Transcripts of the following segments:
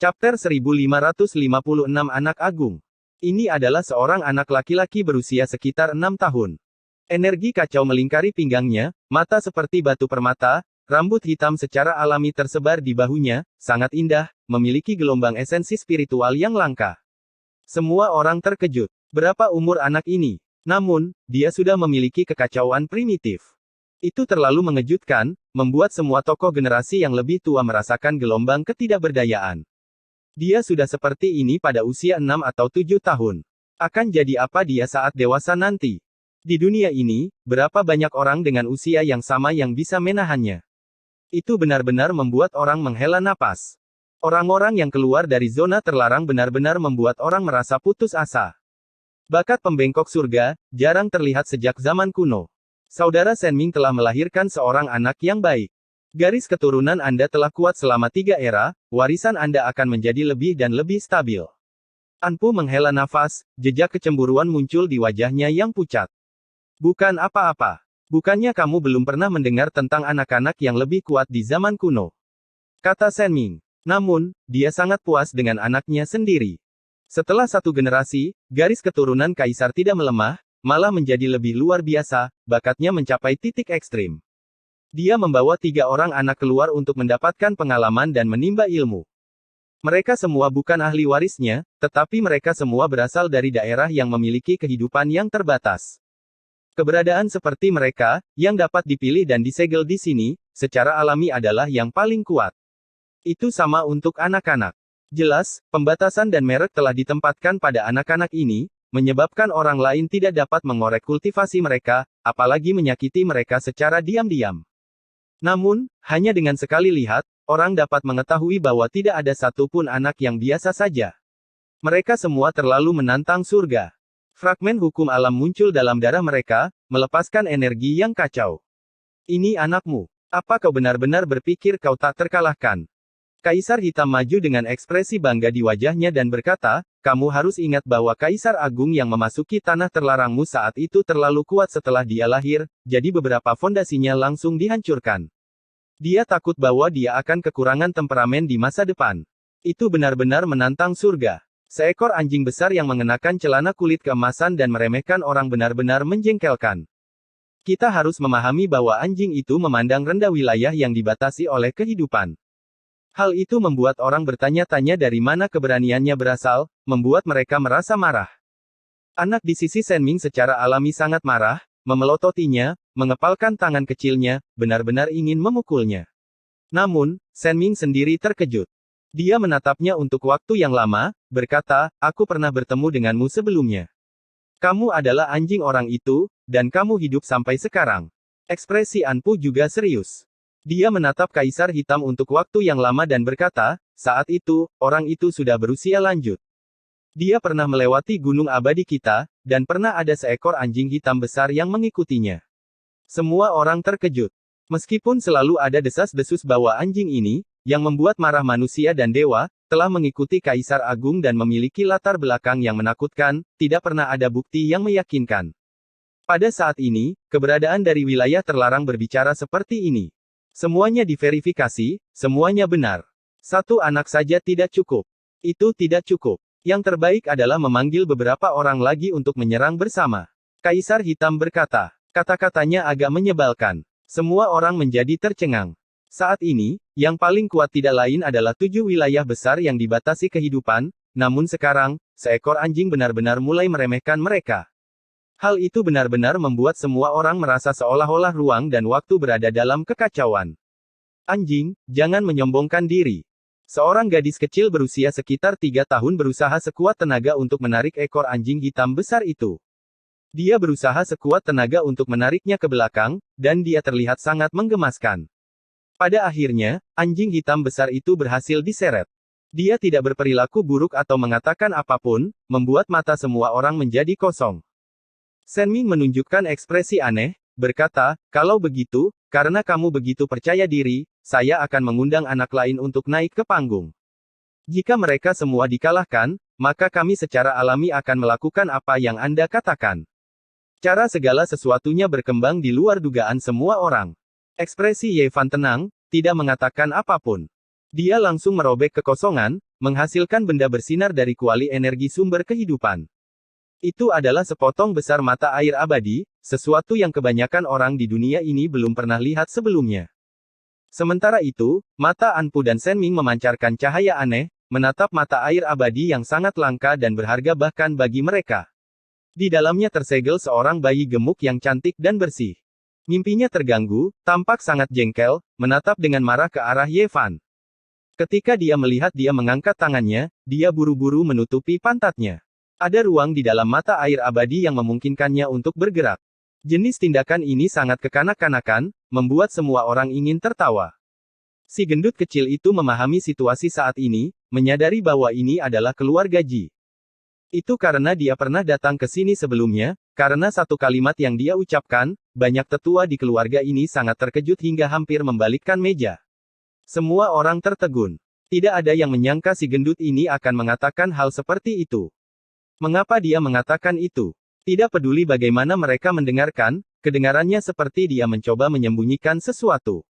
Chapter 1556 Anak Agung. Ini adalah seorang anak laki-laki berusia sekitar 6 tahun. Energi kacau melingkari pinggangnya, mata seperti batu permata, rambut hitam secara alami tersebar di bahunya, sangat indah, memiliki gelombang esensi spiritual yang langka. Semua orang terkejut. Berapa umur anak ini? Namun, dia sudah memiliki kekacauan primitif. Itu terlalu mengejutkan, membuat semua tokoh generasi yang lebih tua merasakan gelombang ketidakberdayaan. Dia sudah seperti ini pada usia 6 atau 7 tahun. Akan jadi apa dia saat dewasa nanti? Di dunia ini, berapa banyak orang dengan usia yang sama yang bisa menahannya? Itu benar-benar membuat orang menghela napas. Orang-orang yang keluar dari zona terlarang benar-benar membuat orang merasa putus asa. Bakat pembengkok surga, jarang terlihat sejak zaman kuno. Saudara Senming telah melahirkan seorang anak yang baik. Garis keturunan Anda telah kuat selama 3 era, warisan Anda akan menjadi lebih dan lebih stabil. Anpu menghela nafas, jejak kecemburuan muncul di wajahnya yang pucat. Bukan apa-apa. Bukannya kamu belum pernah mendengar tentang anak-anak yang lebih kuat di zaman kuno? Kata Senming. Namun, dia sangat puas dengan anaknya sendiri. Setelah 1 generasi, garis keturunan kaisar tidak melemah, malah menjadi lebih luar biasa, bakatnya mencapai titik ekstrim. Dia membawa 3 orang anak keluar untuk mendapatkan pengalaman dan menimba ilmu. Mereka semua bukan ahli warisnya, tetapi mereka semua berasal dari daerah yang memiliki kehidupan yang terbatas. Keberadaan seperti mereka, yang dapat dipilih dan disegel di sini, secara alami adalah yang paling kuat. Itu sama untuk anak-anak. Jelas, pembatasan dan merek telah ditempatkan pada anak-anak ini, menyebabkan orang lain tidak dapat mengorek kultivasi mereka, apalagi menyakiti mereka secara diam-diam. Namun, hanya dengan sekali lihat, orang dapat mengetahui bahwa tidak ada satupun anak yang biasa saja. Mereka semua terlalu menantang surga. Fragmen hukum alam muncul dalam darah mereka, melepaskan energi yang kacau. Ini anakmu. Apa kau benar-benar berpikir kau tak terkalahkan? Kaisar Hitam maju dengan ekspresi bangga di wajahnya dan berkata, kamu harus ingat bahwa Kaisar Agung yang memasuki tanah terlarangmu saat itu terlalu kuat setelah dia lahir, jadi beberapa fondasinya langsung dihancurkan. Dia takut bahwa dia akan kekurangan temperamen di masa depan. Itu benar-benar menantang surga. Seekor anjing besar yang mengenakan celana kulit keemasan dan meremehkan orang benar-benar menjengkelkan. Kita harus memahami bahwa anjing itu memandang rendah wilayah yang dibatasi oleh kehidupan. Hal itu membuat orang bertanya-tanya dari mana keberaniannya berasal, membuat mereka merasa marah. Anak di sisi Senming secara alami sangat marah, memelototinya, mengepalkan tangan kecilnya, benar-benar ingin memukulnya. Namun, Senming sendiri terkejut. Dia menatapnya untuk waktu yang lama, berkata, aku pernah bertemu denganmu sebelumnya. Kamu adalah anjing orang itu, dan kamu hidup sampai sekarang. Ekspresi Anpu juga serius. Dia menatap Kaisar Hitam untuk waktu yang lama dan berkata, saat itu, orang itu sudah berusia lanjut. Dia pernah melewati gunung abadi kita, dan pernah ada seekor anjing hitam besar yang mengikutinya. Semua orang terkejut. Meskipun selalu ada desas-desus bahwa anjing ini, yang membuat marah manusia dan dewa, telah mengikuti Kaisar Agung dan memiliki latar belakang yang menakutkan, tidak pernah ada bukti yang meyakinkan. Pada saat ini, keberadaan dari wilayah terlarang berbicara seperti ini. Semuanya diverifikasi, semuanya benar. 1 anak saja tidak cukup. Itu tidak cukup. Yang terbaik adalah memanggil beberapa orang lagi untuk menyerang bersama. Kaisar Hitam berkata. Kata-katanya agak menyebalkan. Semua orang menjadi tercengang. Saat ini, yang paling kuat tidak lain adalah 7 wilayah besar yang dibatasi kehidupan, namun sekarang, seekor anjing benar-benar mulai meremehkan mereka. Hal itu benar-benar membuat semua orang merasa seolah-olah ruang dan waktu berada dalam kekacauan. Anjing, jangan menyombongkan diri. Seorang gadis kecil berusia sekitar 3 tahun berusaha sekuat tenaga untuk menarik ekor anjing hitam besar itu. Dia berusaha sekuat tenaga untuk menariknya ke belakang, dan dia terlihat sangat menggemaskan. Pada akhirnya, anjing hitam besar itu berhasil diseret. Dia tidak berperilaku buruk atau mengatakan apapun, membuat mata semua orang menjadi kosong. Senming menunjukkan ekspresi aneh, berkata, kalau begitu, karena kamu begitu percaya diri, saya akan mengundang anak lain untuk naik ke panggung. Jika mereka semua dikalahkan, maka kami secara alami akan melakukan apa yang Anda katakan. Cara segala sesuatunya berkembang di luar dugaan semua orang. Ekspresi Ye Fan tenang, tidak mengatakan apapun. Dia langsung merobek kekosongan, menghasilkan benda bersinar dari kuali energi sumber kehidupan. Itu adalah sepotong besar mata air abadi, sesuatu yang kebanyakan orang di dunia ini belum pernah lihat sebelumnya. Sementara itu, mata Anpu dan Senming memancarkan cahaya aneh, menatap mata air abadi yang sangat langka dan berharga bahkan bagi mereka. Di dalamnya tersegel seorang bayi gemuk yang cantik dan bersih. Mimpinya terganggu, tampak sangat jengkel, menatap dengan marah ke arah Ye Fan. Ketika dia melihat dia mengangkat tangannya, dia buru-buru menutupi pantatnya. Ada ruang di dalam mata air abadi yang memungkinkannya untuk bergerak. Jenis tindakan ini sangat kekanak-kanakan, membuat semua orang ingin tertawa. Si gendut kecil itu memahami situasi saat ini, menyadari bahwa ini adalah keluarga Ji. Itu karena dia pernah datang ke sini sebelumnya, karena satu kalimat yang dia ucapkan, banyak tetua di keluarga ini sangat terkejut hingga hampir membalikkan meja. Semua orang tertegun. Tidak ada yang menyangka si gendut ini akan mengatakan hal seperti itu. Mengapa dia mengatakan itu? Tidak peduli bagaimana mereka mendengarkan, kedengarannya seperti dia mencoba menyembunyikan sesuatu.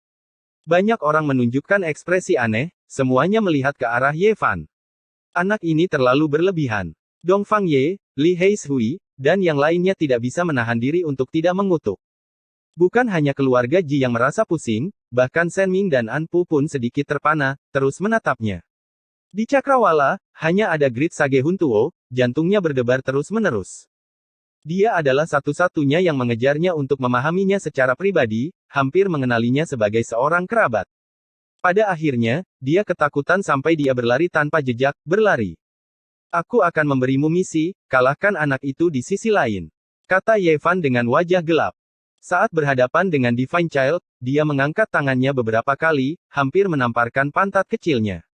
Banyak orang menunjukkan ekspresi aneh, semuanya melihat ke arah Ye Fan. Anak ini terlalu berlebihan. Dongfang Ye, Li Heishui, dan yang lainnya tidak bisa menahan diri untuk tidak mengutuk. Bukan hanya keluarga Ji yang merasa pusing, bahkan Senming dan Anpu pun sedikit terpana, terus menatapnya. Di Cakrawala, hanya ada Grid Sage Huntuo, jantungnya berdebar terus-menerus. Dia adalah satu-satunya yang mengejarnya untuk memahaminya secara pribadi, hampir mengenalinya sebagai seorang kerabat. Pada akhirnya, dia ketakutan sampai dia berlari tanpa jejak, berlari. Aku akan memberimu misi, kalahkan anak itu di sisi lain. Kata Ye Fan dengan wajah gelap. Saat berhadapan dengan Divine Child, dia mengangkat tangannya beberapa kali, hampir menamparkan pantat kecilnya.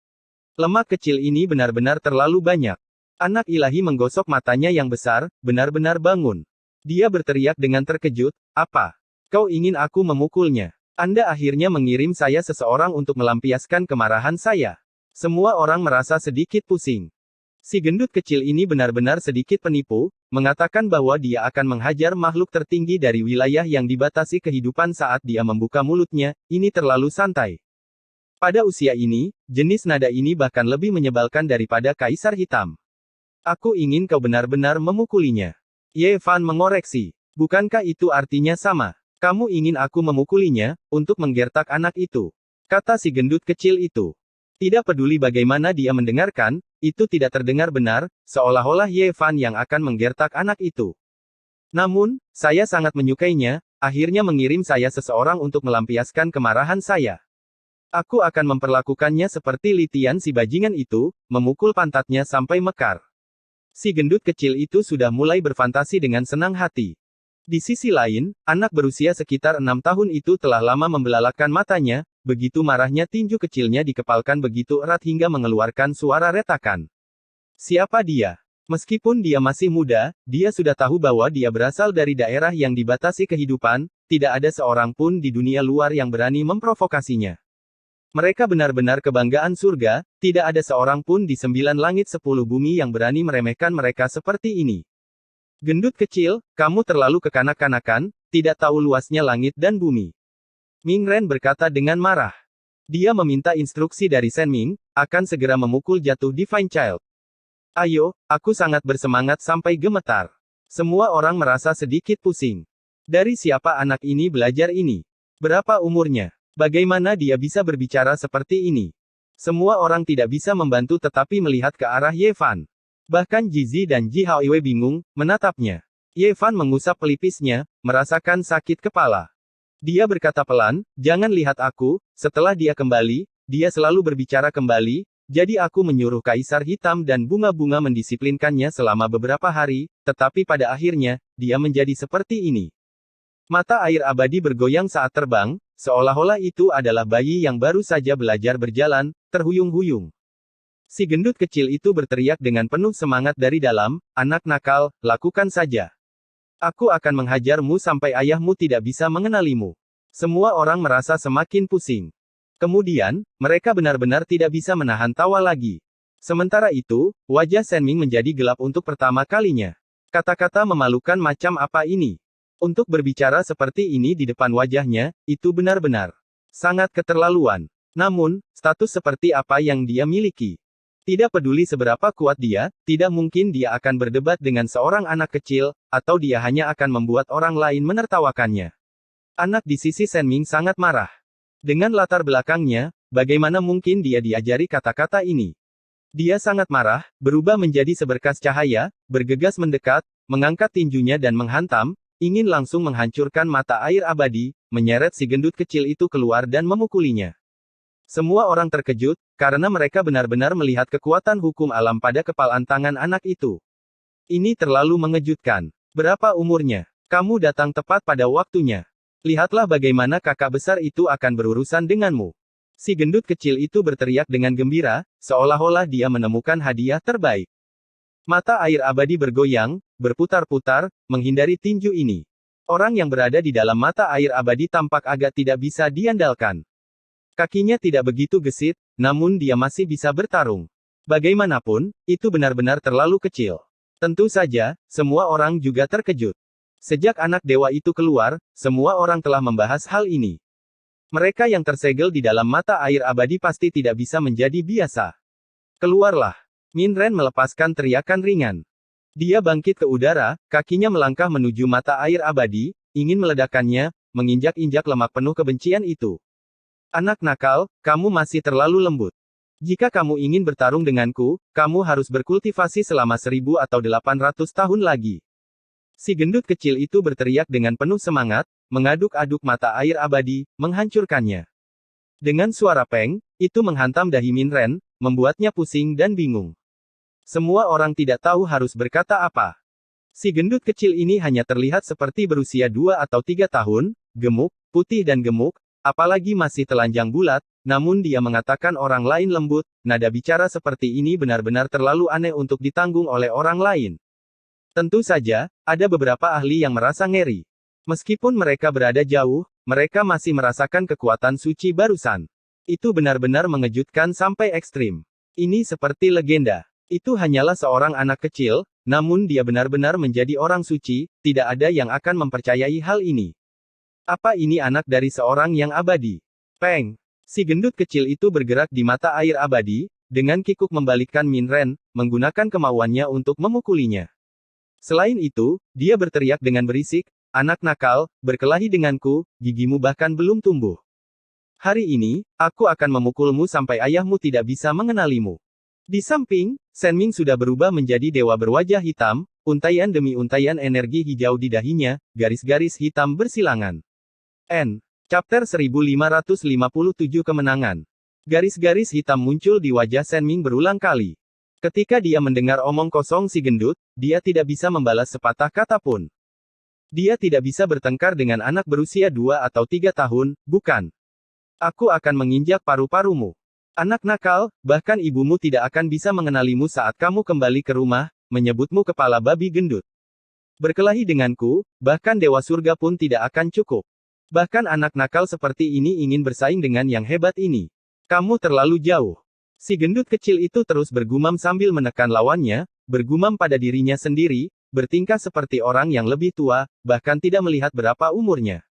Lemak kecil ini benar-benar terlalu banyak. Anak ilahi menggosok matanya yang besar, benar-benar bangun. Dia berteriak dengan terkejut, "Apa? Kau ingin aku memukulnya? Anda akhirnya mengirim saya seseorang untuk melampiaskan kemarahan saya." Semua orang merasa sedikit pusing. Si gendut kecil ini benar-benar sedikit penipu, mengatakan bahwa dia akan menghajar makhluk tertinggi dari wilayah yang dibatasi kehidupan saat dia membuka mulutnya, ini terlalu santai. Pada usia ini, jenis nada ini bahkan lebih menyebalkan daripada Kaisar Hitam. Aku ingin kau benar-benar memukulinya. Ye Fan mengoreksi. Bukankah itu artinya sama? Kamu ingin aku memukulinya, untuk menggertak anak itu? Kata si gendut kecil itu. Tidak peduli bagaimana dia mendengarkan, itu tidak terdengar benar, seolah-olah Ye Fan yang akan menggertak anak itu. Namun, saya sangat menyukainya, akhirnya mengirim saya seseorang untuk melampiaskan kemarahan saya. Aku akan memperlakukannya seperti Litian si bajingan itu, memukul pantatnya sampai mekar. Si gendut kecil itu sudah mulai berfantasi dengan senang hati. Di sisi lain, anak berusia sekitar 6 tahun itu telah lama membelalakan matanya, begitu marahnya tinju kecilnya dikepalkan begitu erat hingga mengeluarkan suara retakan. Siapa dia? Meskipun dia masih muda, dia sudah tahu bahwa dia berasal dari daerah yang dibatasi kehidupan, tidak ada seorang pun di dunia luar yang berani memprovokasinya. Mereka benar-benar kebanggaan surga, tidak ada seorang pun di 9 langit 10 bumi yang berani meremehkan mereka seperti ini. Gendut kecil, kamu terlalu kekanak-kanakan, tidak tahu luasnya langit dan bumi. Ming Ren berkata dengan marah. Dia meminta instruksi dari Senming, akan segera memukul jatuh Divine Child. Ayo, aku sangat bersemangat sampai gemetar. Semua orang merasa sedikit pusing. Dari siapa anak ini belajar ini? Berapa umurnya? Bagaimana dia bisa berbicara seperti ini? Semua orang tidak bisa membantu tetapi melihat ke arah Ye Fan. Bahkan Jizi dan Ji Haoiwei bingung, menatapnya. Ye Fan mengusap pelipisnya, merasakan sakit kepala. Dia berkata pelan, jangan lihat aku, setelah dia kembali, dia selalu berbicara kembali, jadi aku menyuruh Kaisar Hitam dan bunga-bunga mendisiplinkannya selama beberapa hari, tetapi pada akhirnya, dia menjadi seperti ini. Mata air abadi bergoyang saat terbang, seolah-olah itu adalah bayi yang baru saja belajar berjalan, terhuyung-huyung. Si gendut kecil itu berteriak dengan penuh semangat dari dalam, anak nakal, lakukan saja. Aku akan menghajarmu sampai ayahmu tidak bisa mengenalimu. Semua orang merasa semakin pusing. Kemudian, mereka benar-benar tidak bisa menahan tawa lagi. Sementara itu, wajah Senming menjadi gelap untuk pertama kalinya. Kata-kata memalukan macam apa ini? Untuk berbicara seperti ini di depan wajahnya, itu benar-benar sangat keterlaluan. Namun, status seperti apa yang dia miliki? Tidak peduli seberapa kuat dia, tidak mungkin dia akan berdebat dengan seorang anak kecil, atau dia hanya akan membuat orang lain menertawakannya. Anak di sisi Shenming sangat marah. Dengan latar belakangnya, bagaimana mungkin dia diajari kata-kata ini? Dia sangat marah, berubah menjadi seberkas cahaya, bergegas mendekat, mengangkat tinjunya dan menghantam, ingin langsung menghancurkan mata air abadi, menyeret si gendut kecil itu keluar dan memukulinya. Semua orang terkejut, karena mereka benar-benar melihat kekuatan hukum alam pada kepalan tangan anak itu. Ini terlalu mengejutkan. Berapa umurnya? Kamu datang tepat pada waktunya. Lihatlah bagaimana kakak besar itu akan berurusan denganmu. Si gendut kecil itu berteriak dengan gembira, seolah-olah dia menemukan hadiah terbaik. Mata air abadi bergoyang, berputar-putar, menghindari tinju ini. Orang yang berada di dalam mata air abadi tampak agak tidak bisa diandalkan. Kakinya tidak begitu gesit, namun dia masih bisa bertarung. Bagaimanapun, itu benar-benar terlalu kecil. Tentu saja, semua orang juga terkejut. Sejak anak dewa itu keluar, semua orang telah membahas hal ini. Mereka yang tersegel di dalam mata air abadi pasti tidak bisa menjadi biasa. Keluarlah. Min Ren melepaskan teriakan ringan. Dia bangkit ke udara, kakinya melangkah menuju mata air abadi, ingin meledakkannya, menginjak-injak lemak penuh kebencian itu. Anak nakal, kamu masih terlalu lembut. Jika kamu ingin bertarung denganku, kamu harus berkultivasi selama 1000 atau 800 tahun lagi. Si gendut kecil itu berteriak dengan penuh semangat, mengaduk-aduk mata air abadi, menghancurkannya. Dengan suara peng, itu menghantam dahi Min Ren, membuatnya pusing dan bingung. Semua orang tidak tahu harus berkata apa. Si gendut kecil ini hanya terlihat seperti berusia 2 atau 3 tahun, gemuk, putih dan gemuk, apalagi masih telanjang bulat, namun dia mengatakan orang lain lembut, nada bicara seperti ini benar-benar terlalu aneh untuk ditanggung oleh orang lain. Tentu saja, ada beberapa ahli yang merasa ngeri. Meskipun mereka berada jauh, mereka masih merasakan kekuatan suci barusan. Itu benar-benar mengejutkan sampai ekstrim. Ini seperti legenda. Itu hanyalah seorang anak kecil, namun dia benar-benar menjadi orang suci, tidak ada yang akan mempercayai hal ini. Apa ini anak dari seorang yang abadi? Peng! Si gendut kecil itu bergerak di mata air abadi, dengan kikuk membalikkan Min Ren, menggunakan kemauannya untuk memukulinya. Selain itu, dia berteriak dengan berisik, anak nakal, berkelahi denganku, gigimu bahkan belum tumbuh. Hari ini, aku akan memukulmu sampai ayahmu tidak bisa mengenalimu. Di samping, Shenming sudah berubah menjadi dewa berwajah hitam, untaian demi untaian energi hijau di dahinya, garis-garis hitam bersilangan. Chapter 1557 Kemenangan. Garis-garis hitam muncul di wajah Shenming berulang kali. Ketika dia mendengar omong kosong si gendut, dia tidak bisa membalas sepatah kata pun. Dia tidak bisa bertengkar dengan anak berusia 2 atau 3 tahun, bukan. Aku akan menginjak paru-parumu. Anak nakal, bahkan ibumu tidak akan bisa mengenalimu saat kamu kembali ke rumah, menyebutmu kepala babi gendut. Berkelahi denganku, bahkan dewa surga pun tidak akan cukup. Bahkan anak nakal seperti ini ingin bersaing dengan yang hebat ini. Kamu terlalu jauh. Si gendut kecil itu terus bergumam sambil menekan lawannya, bergumam pada dirinya sendiri, bertingkah seperti orang yang lebih tua, bahkan tidak melihat berapa umurnya.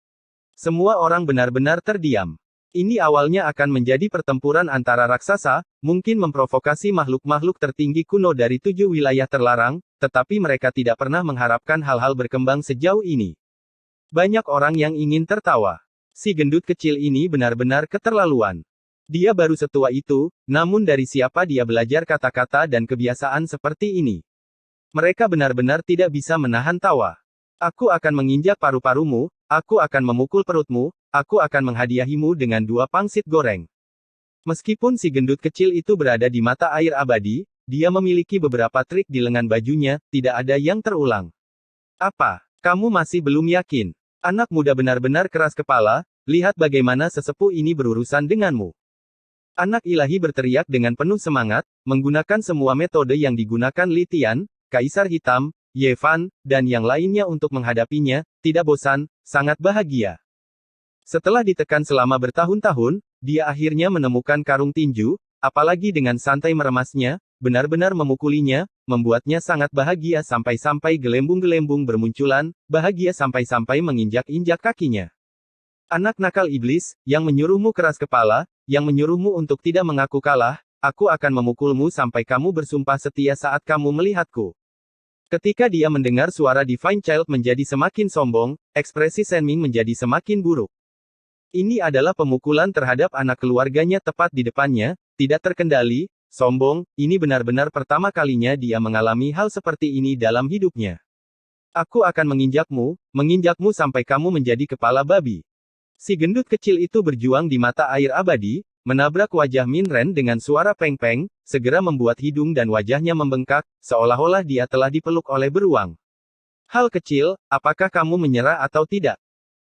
Semua orang benar-benar terdiam. Ini awalnya akan menjadi pertempuran antara raksasa, mungkin memprovokasi makhluk-makhluk tertinggi kuno dari 7 wilayah terlarang, tetapi mereka tidak pernah mengharapkan hal-hal berkembang sejauh ini. Banyak orang yang ingin tertawa. Si gendut kecil ini benar-benar keterlaluan. Dia baru setua itu, namun dari siapa dia belajar kata-kata dan kebiasaan seperti ini? Mereka benar-benar tidak bisa menahan tawa. Aku akan menginjak paru-parumu, aku akan memukul perutmu, aku akan menghadiahimu dengan 2 pangsit goreng. Meskipun si gendut kecil itu berada di mata air abadi, dia memiliki beberapa trik di lengan bajunya, tidak ada yang terulang. Apa? Kamu masih belum yakin? Anak muda benar-benar keras kepala, lihat bagaimana sesepuh ini berurusan denganmu. Anak ilahi berteriak dengan penuh semangat, menggunakan semua metode yang digunakan Li Tian, Kaisar Hitam, Ye Fan, dan yang lainnya untuk menghadapinya, tidak bosan, sangat bahagia. Setelah ditekan selama bertahun-tahun, dia akhirnya menemukan karung tinju, apalagi dengan santai meremasnya, benar-benar memukulinya, membuatnya sangat bahagia sampai-sampai gelembung-gelembung bermunculan, bahagia sampai-sampai menginjak-injak kakinya. Anak nakal iblis, yang menyuruhmu keras kepala, yang menyuruhmu untuk tidak mengaku kalah, aku akan memukulmu sampai kamu bersumpah setia saat kamu melihatku. Ketika dia mendengar suara Divine Child menjadi semakin sombong, ekspresi Shen Ming menjadi semakin buruk. Ini adalah pemukulan terhadap anak keluarganya tepat di depannya, tidak terkendali, sombong, ini benar-benar pertama kalinya dia mengalami hal seperti ini dalam hidupnya. Aku akan menginjakmu sampai kamu menjadi kepala babi. Si gendut kecil itu berjuang di mata air abadi, menabrak wajah Min Ren dengan suara peng-peng, segera membuat hidung dan wajahnya membengkak, seolah-olah dia telah dipeluk oleh beruang. Hal kecil, apakah kamu menyerah atau tidak?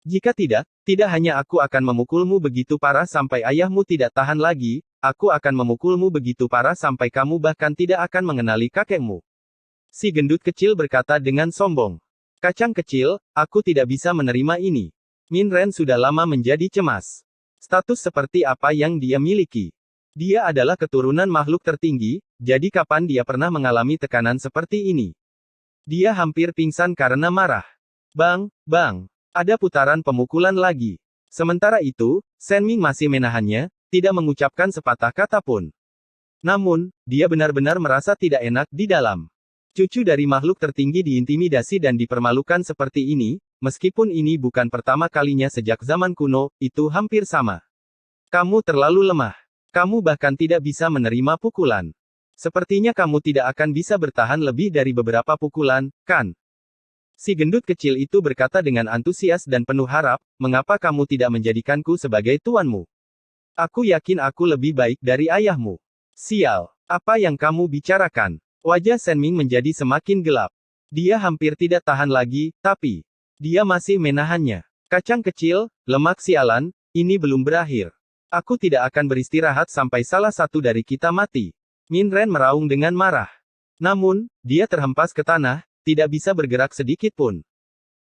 Jika tidak, tidak hanya aku akan memukulmu begitu parah sampai ayahmu tidak tahan lagi, aku akan memukulmu begitu parah sampai kamu bahkan tidak akan mengenali kakekmu. Si gendut kecil berkata dengan sombong. Kacang kecil, aku tidak bisa menerima ini. Min Ren sudah lama menjadi cemas. Status seperti apa yang dia miliki? Dia adalah keturunan makhluk tertinggi, jadi kapan dia pernah mengalami tekanan seperti ini? Dia hampir pingsan karena marah. Bang, bang. Ada putaran pemukulan lagi. Sementara itu, Shen Ming masih menahannya, tidak mengucapkan sepatah kata pun. Namun, dia benar-benar merasa tidak enak di dalam. Cucu dari makhluk tertinggi diintimidasi dan dipermalukan seperti ini, meskipun ini bukan pertama kalinya sejak zaman kuno, itu hampir sama. Kamu terlalu lemah. Kamu bahkan tidak bisa menerima pukulan. Sepertinya kamu tidak akan bisa bertahan lebih dari beberapa pukulan, kan? Si gendut kecil itu berkata dengan antusias dan penuh harap, mengapa kamu tidak menjadikanku sebagai tuanmu? Aku yakin aku lebih baik dari ayahmu. Sial, apa yang kamu bicarakan? Wajah Shen Ming menjadi semakin gelap. Dia hampir tidak tahan lagi, tapi dia masih menahannya. Kacang kecil, lemak sialan, ini belum berakhir. Aku tidak akan beristirahat sampai salah satu dari kita mati. Min Ren meraung dengan marah. Namun, dia terhempas ke tanah, tidak bisa bergerak sedikit pun.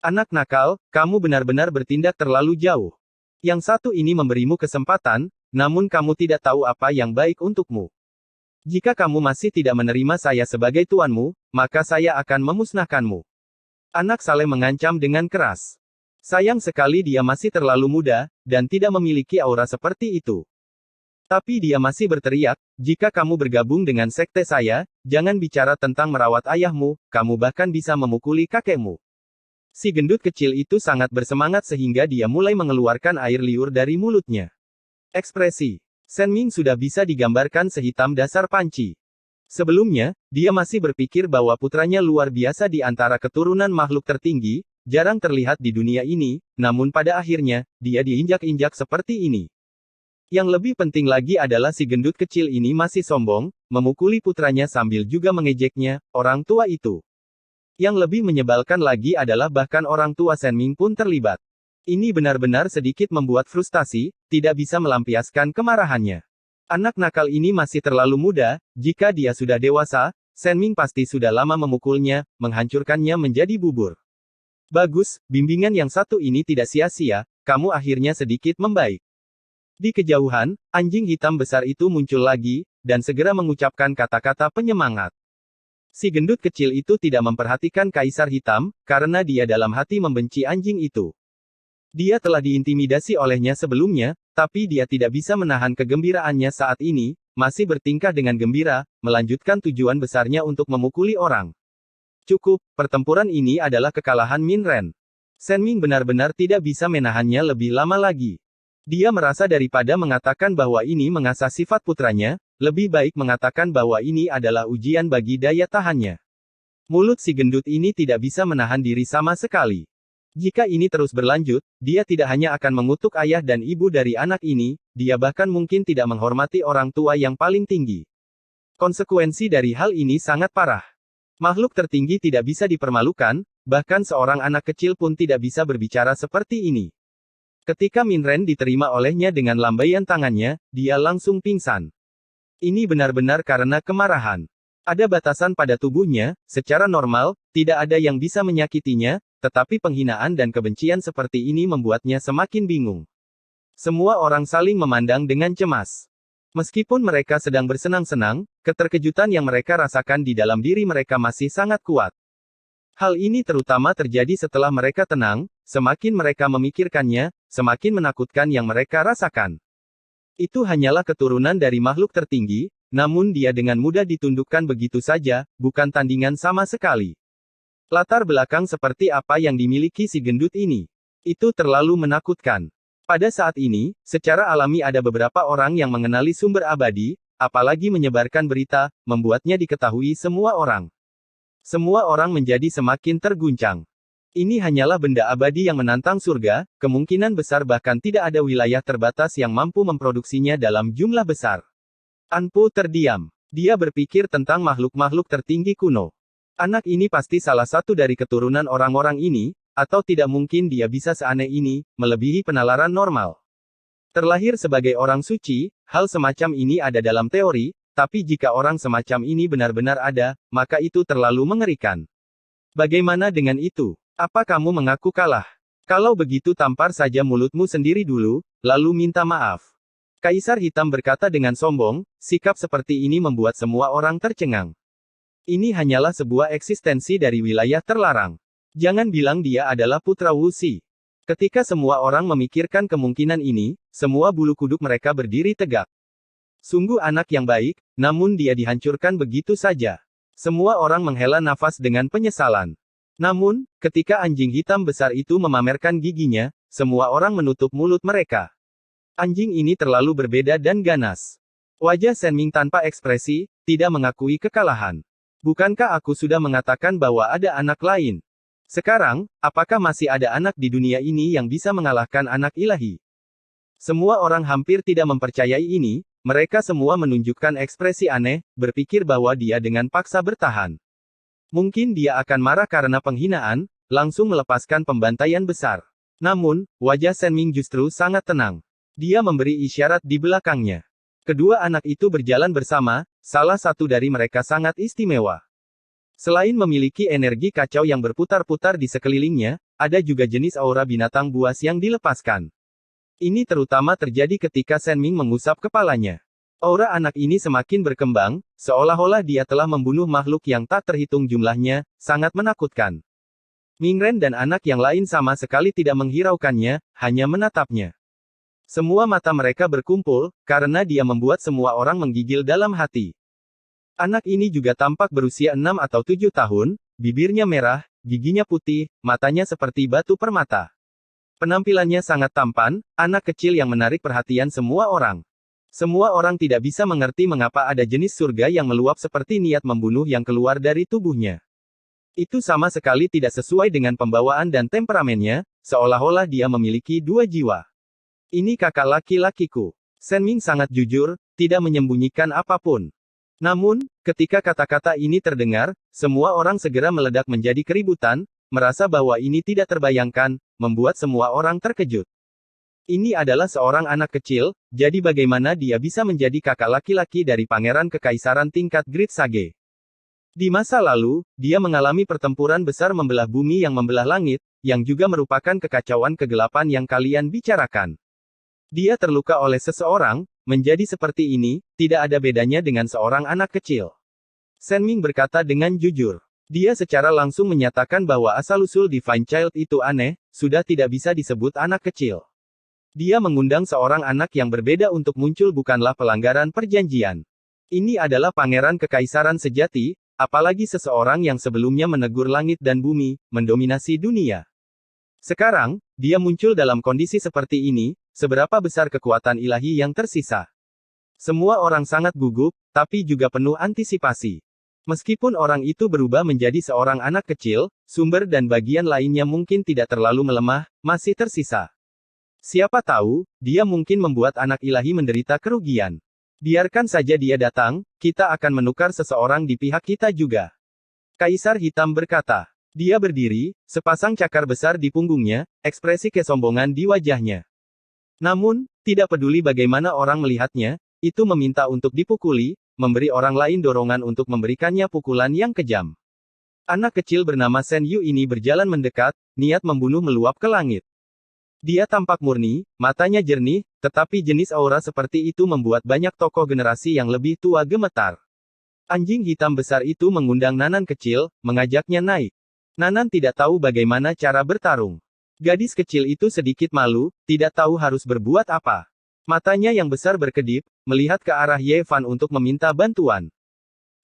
Anak nakal, kamu benar-benar bertindak terlalu jauh. Yang satu ini memberimu kesempatan, namun kamu tidak tahu apa yang baik untukmu. Jika kamu masih tidak menerima saya sebagai tuanmu, maka saya akan memusnahkanmu. Anak Saleh mengancam dengan keras. Sayang sekali dia masih terlalu muda, dan tidak memiliki aura seperti itu. Tapi dia masih berteriak, jika kamu bergabung dengan sekte saya, jangan bicara tentang merawat ayahmu, kamu bahkan bisa memukuli kakekmu. Si gendut kecil itu sangat bersemangat sehingga dia mulai mengeluarkan air liur dari mulutnya. Ekspresi Shen Ming sudah bisa digambarkan sehitam dasar panci. Sebelumnya, dia masih berpikir bahwa putranya luar biasa di antara keturunan makhluk tertinggi, jarang terlihat di dunia ini, namun pada akhirnya, dia diinjak-injak seperti ini. Yang lebih penting lagi adalah si gendut kecil ini masih sombong, memukuli putranya sambil juga mengejeknya, orang tua itu. Yang lebih menyebalkan lagi adalah bahkan orang tua Shen Ming pun terlibat. Ini benar-benar sedikit membuat frustasi, tidak bisa melampiaskan kemarahannya. Anak nakal ini masih terlalu muda, jika dia sudah dewasa, Shen Ming pasti sudah lama memukulnya, menghancurkannya menjadi bubur. Bagus, bimbingan yang satu ini tidak sia-sia, kamu akhirnya sedikit membaik. Di kejauhan, anjing hitam besar itu muncul lagi, dan segera mengucapkan kata-kata penyemangat. Si gendut kecil itu tidak memperhatikan Kaisar Hitam, karena dia dalam hati membenci anjing itu. Dia telah diintimidasi olehnya sebelumnya, tapi dia tidak bisa menahan kegembiraannya saat ini, masih bertingkah dengan gembira, melanjutkan tujuan besarnya untuk memukuli orang. Cukup, pertempuran ini adalah kekalahan Min Ren. Shen Ming benar-benar tidak bisa menahannya lebih lama lagi. Dia merasa daripada mengatakan bahwa ini mengasah sifat putranya, lebih baik mengatakan bahwa ini adalah ujian bagi daya tahannya. Mulut si gendut ini tidak bisa menahan diri sama sekali. Jika ini terus berlanjut, dia tidak hanya akan mengutuk ayah dan ibu dari anak ini, dia bahkan mungkin tidak menghormati orang tua yang paling tinggi. Konsekuensi dari hal ini sangat parah. Makhluk tertinggi tidak bisa dipermalukan, bahkan seorang anak kecil pun tidak bisa berbicara seperti ini. Ketika Min Ren diterima olehnya dengan lambaian tangannya, dia langsung pingsan. Ini benar-benar karena kemarahan. Ada batasan pada tubuhnya, secara normal, tidak ada yang bisa menyakitinya, tetapi penghinaan dan kebencian seperti ini membuatnya semakin bingung. Semua orang saling memandang dengan cemas. Meskipun mereka sedang bersenang-senang, keterkejutan yang mereka rasakan di dalam diri mereka masih sangat kuat. Hal ini terutama terjadi setelah mereka tenang, semakin mereka memikirkannya, semakin menakutkan yang mereka rasakan. Itu hanyalah keturunan dari makhluk tertinggi, namun dia dengan mudah ditundukkan begitu saja, bukan tandingan sama sekali. Latar belakang seperti apa yang dimiliki si gendut ini? Itu terlalu menakutkan. Pada saat ini, secara alami ada beberapa orang yang mengenali sumber abadi, apalagi menyebarkan berita, membuatnya diketahui semua orang. Semua orang menjadi semakin terguncang. Ini hanyalah benda abadi yang menantang surga, kemungkinan besar bahkan tidak ada wilayah terbatas yang mampu memproduksinya dalam jumlah besar. Anpo terdiam. Dia berpikir tentang makhluk-makhluk tertinggi kuno. Anak ini pasti salah satu dari keturunan orang-orang ini, atau tidak mungkin dia bisa seaneh ini, melebihi penalaran normal. Terlahir sebagai orang suci, hal semacam ini ada dalam teori, tapi jika orang semacam ini benar-benar ada, maka itu terlalu mengerikan. Bagaimana dengan itu? Apa kamu mengaku kalah? Kalau begitu tampar saja mulutmu sendiri dulu, lalu minta maaf. Kaisar Hitam berkata dengan sombong, sikap seperti ini membuat semua orang tercengang. Ini hanyalah sebuah eksistensi dari wilayah terlarang. Jangan bilang dia adalah putra Wuxi. Ketika semua orang memikirkan kemungkinan ini, semua bulu kuduk mereka berdiri tegak. Sungguh anak yang baik, namun dia dihancurkan begitu saja. Semua orang menghela nafas dengan penyesalan. Namun, ketika anjing hitam besar itu memamerkan giginya, semua orang menutup mulut mereka. Anjing ini terlalu berbeda dan ganas. Wajah Shen Ming tanpa ekspresi, tidak mengakui kekalahan. Bukankah aku sudah mengatakan bahwa ada anak lain? Sekarang, apakah masih ada anak di dunia ini yang bisa mengalahkan anak ilahi? Semua orang hampir tidak mempercayai ini, mereka semua menunjukkan ekspresi aneh, berpikir bahwa dia dengan paksa bertahan. Mungkin dia akan marah karena penghinaan, langsung melepaskan pembantaian besar. Namun, wajah Shen Ming justru sangat tenang. Dia memberi isyarat di belakangnya. Kedua anak itu berjalan bersama, salah satu dari mereka sangat istimewa. Selain memiliki energi kacau yang berputar-putar di sekelilingnya, ada juga jenis aura binatang buas yang dilepaskan. Ini terutama terjadi ketika Shen Ming mengusap kepalanya. Aura anak ini semakin berkembang, seolah-olah dia telah membunuh makhluk yang tak terhitung jumlahnya, sangat menakutkan. Mingren dan anak yang lain sama sekali tidak menghiraukannya, hanya menatapnya. Semua mata mereka berkumpul, karena dia membuat semua orang menggigil dalam hati. Anak ini juga tampak berusia 6 atau 7 tahun, bibirnya merah, giginya putih, matanya seperti batu permata. Penampilannya sangat tampan, anak kecil yang menarik perhatian semua orang. Semua orang tidak bisa mengerti mengapa ada jenis surga yang meluap seperti niat membunuh yang keluar dari tubuhnya. Itu sama sekali tidak sesuai dengan pembawaan dan temperamennya, seolah-olah dia memiliki dua jiwa. Ini kakak laki-lakiku. Shen Ming sangat jujur, tidak menyembunyikan apapun. Namun, ketika kata-kata ini terdengar, semua orang segera meledak menjadi keributan, merasa bahwa ini tidak terbayangkan, membuat semua orang terkejut. Ini adalah seorang anak kecil, jadi bagaimana dia bisa menjadi kakak laki-laki dari pangeran kekaisaran tingkat Great Sage? Di masa lalu, dia mengalami pertempuran besar membelah bumi yang membelah langit, yang juga merupakan kekacauan kegelapan yang kalian bicarakan. Dia terluka oleh seseorang, menjadi seperti ini, tidak ada bedanya dengan seorang anak kecil. Shen Ming berkata dengan jujur. Dia secara langsung menyatakan bahwa asal-usul Divine Child itu aneh, sudah tidak bisa disebut anak kecil. Dia mengundang seorang anak yang berbeda untuk muncul bukanlah pelanggaran perjanjian. Ini adalah pangeran kekaisaran sejati, apalagi seseorang yang sebelumnya menegur langit dan bumi, mendominasi dunia. Sekarang, dia muncul dalam kondisi seperti ini, seberapa besar kekuatan ilahi yang tersisa. Semua orang sangat gugup, tapi juga penuh antisipasi. Meskipun orang itu berubah menjadi seorang anak kecil, sumber dan bagian lainnya mungkin tidak terlalu melemah, masih tersisa. Siapa tahu, dia mungkin membuat anak ilahi menderita kerugian. Biarkan saja dia datang, kita akan menukar seseorang di pihak kita juga. Kaisar Hitam berkata. Dia berdiri, sepasang cakar besar di punggungnya, ekspresi kesombongan di wajahnya. Namun, tidak peduli bagaimana orang melihatnya, itu meminta untuk dipukuli, memberi orang lain dorongan untuk memberikannya pukulan yang kejam. Anak kecil bernama Shen Yu ini berjalan mendekat, niat membunuh meluap ke langit. Dia tampak murni, matanya jernih, tetapi jenis aura seperti itu membuat banyak tokoh generasi yang lebih tua gemetar. Anjing hitam besar itu mengundang Nanan kecil, mengajaknya naik. Nanan tidak tahu bagaimana cara bertarung. Gadis kecil itu sedikit malu, tidak tahu harus berbuat apa. Matanya yang besar berkedip, melihat ke arah Ye Fan untuk meminta bantuan.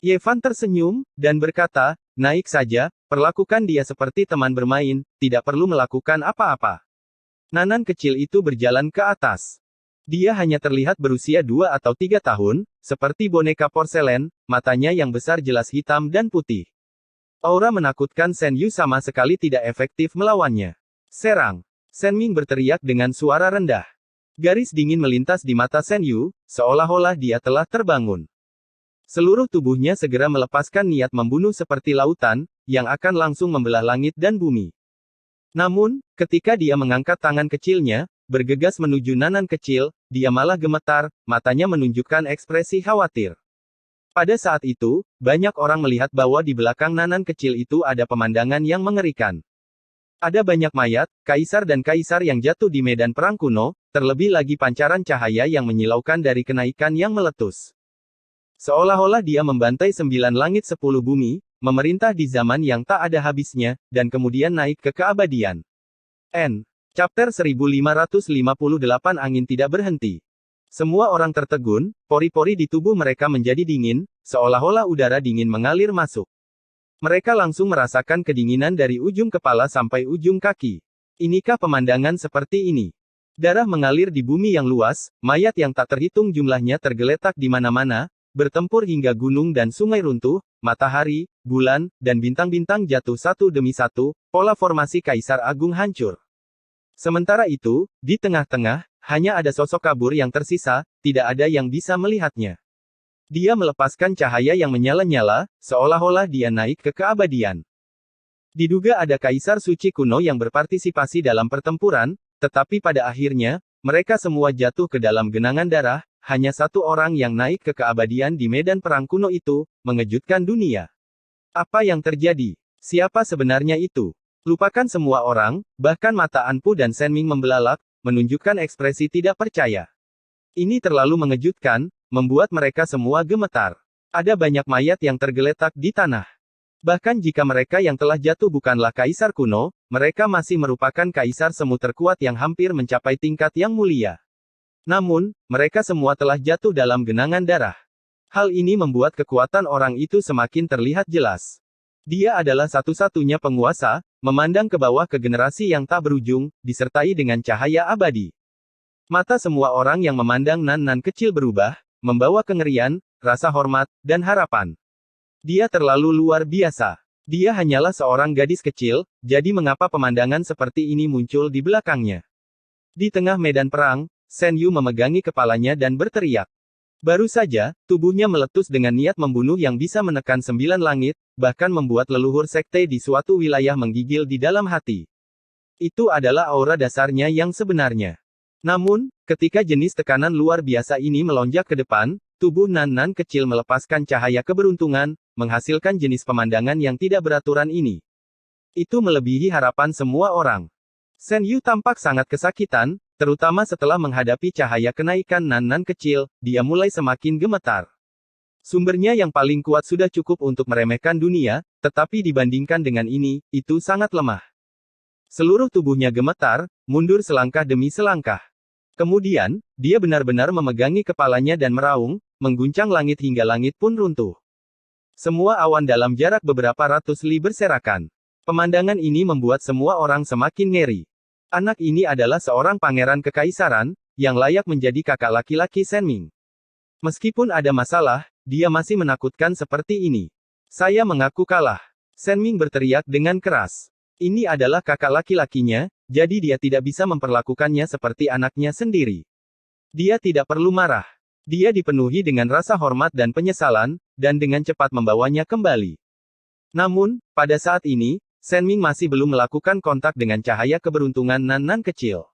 Ye Fan tersenyum, dan berkata, naik saja, perlakukan dia seperti teman bermain, tidak perlu melakukan apa-apa. Nanan kecil itu berjalan ke atas. Dia hanya terlihat berusia 2 atau 3 tahun, seperti boneka porselen, matanya yang besar jelas hitam dan putih. Aura menakutkan Shen Yu sama sekali tidak efektif melawannya. Serang! Shen Ming berteriak dengan suara rendah. Garis dingin melintas di mata Shen Yu, seolah-olah dia telah terbangun. Seluruh tubuhnya segera melepaskan niat membunuh seperti lautan, yang akan langsung membelah langit dan bumi. Namun, ketika dia mengangkat tangan kecilnya, bergegas menuju Nanan kecil, dia malah gemetar, matanya menunjukkan ekspresi khawatir. Pada saat itu, banyak orang melihat bahwa di belakang Nanan kecil itu ada pemandangan yang mengerikan. Ada banyak mayat, kaisar dan kaisar yang jatuh di medan perang kuno, terlebih lagi pancaran cahaya yang menyilaukan dari kenaikan yang meletus. Seolah-olah dia membantai 9 langit 10 bumi, memerintah di zaman yang tak ada habisnya, dan kemudian naik ke keabadian. Chapter 1558 Angin tidak berhenti. Semua orang tertegun, pori-pori di tubuh mereka menjadi dingin, seolah-olah udara dingin mengalir masuk. Mereka langsung merasakan kedinginan dari ujung kepala sampai ujung kaki. Inikah pemandangan seperti ini? Darah mengalir di bumi yang luas, mayat yang tak terhitung jumlahnya tergeletak di mana-mana, bertempur hingga gunung dan sungai runtuh, matahari, bulan, dan bintang-bintang jatuh satu demi satu, pola formasi Kaisar Agung hancur. Sementara itu, di tengah-tengah, hanya ada sosok kabur yang tersisa, tidak ada yang bisa melihatnya. Dia melepaskan cahaya yang menyala-nyala, seolah-olah dia naik ke keabadian. Diduga ada Kaisar Suci kuno yang berpartisipasi dalam pertempuran, tetapi pada akhirnya, mereka semua jatuh ke dalam genangan darah. Hanya satu orang yang naik ke keabadian di medan perang kuno itu, mengejutkan dunia. Apa yang terjadi? Siapa sebenarnya itu? Lupakan semua orang, bahkan mata Anpu dan Shen Ming membelalak, menunjukkan ekspresi tidak percaya. Ini terlalu mengejutkan, membuat mereka semua gemetar. Ada banyak mayat yang tergeletak di tanah. Bahkan jika mereka yang telah jatuh bukanlah kaisar kuno, mereka masih merupakan kaisar semu terkuat yang hampir mencapai tingkat yang mulia. Namun, mereka semua telah jatuh dalam genangan darah. Hal ini membuat kekuatan orang itu semakin terlihat jelas. Dia adalah satu-satunya penguasa, memandang ke bawah ke generasi yang tak berujung, disertai dengan cahaya abadi. Mata semua orang yang memandang Nan kecil berubah, membawa kengerian, rasa hormat, dan harapan. Dia terlalu luar biasa. Dia hanyalah seorang gadis kecil, jadi mengapa pemandangan seperti ini muncul di belakangnya? Di tengah medan perang, Shen Yu memegangi kepalanya dan berteriak. Baru saja, tubuhnya meletus dengan niat membunuh yang bisa menekan 9 langit, bahkan membuat leluhur sekte di suatu wilayah menggigil di dalam hati. Itu adalah aura dasarnya yang sebenarnya. Namun, ketika jenis tekanan luar biasa ini melonjak ke depan, tubuh Nan kecil melepaskan cahaya keberuntungan, menghasilkan jenis pemandangan yang tidak beraturan ini. Itu melebihi harapan semua orang. Shen Yu tampak sangat kesakitan, terutama setelah menghadapi cahaya kenaikan Nan kecil, dia mulai semakin gemetar. Sumbernya yang paling kuat sudah cukup untuk meremehkan dunia, tetapi dibandingkan dengan ini, itu sangat lemah. Seluruh tubuhnya gemetar, mundur selangkah demi selangkah. Kemudian, dia benar-benar memegangi kepalanya dan meraung, mengguncang langit hingga langit pun runtuh. Semua awan dalam jarak beberapa ratus li berserakan. Pemandangan ini membuat semua orang semakin ngeri. Anak ini adalah seorang pangeran kekaisaran, yang layak menjadi kakak laki-laki Shen Ming. Meskipun ada masalah, dia masih menakutkan seperti ini. Saya mengaku kalah. Shen Ming berteriak dengan keras. Ini adalah kakak laki-lakinya, jadi dia tidak bisa memperlakukannya seperti anaknya sendiri. Dia tidak perlu marah. Dia dipenuhi dengan rasa hormat dan penyesalan, dan dengan cepat membawanya kembali. Namun, pada saat ini, Shen Ming masih belum melakukan kontak dengan cahaya keberuntungan Nan kecil.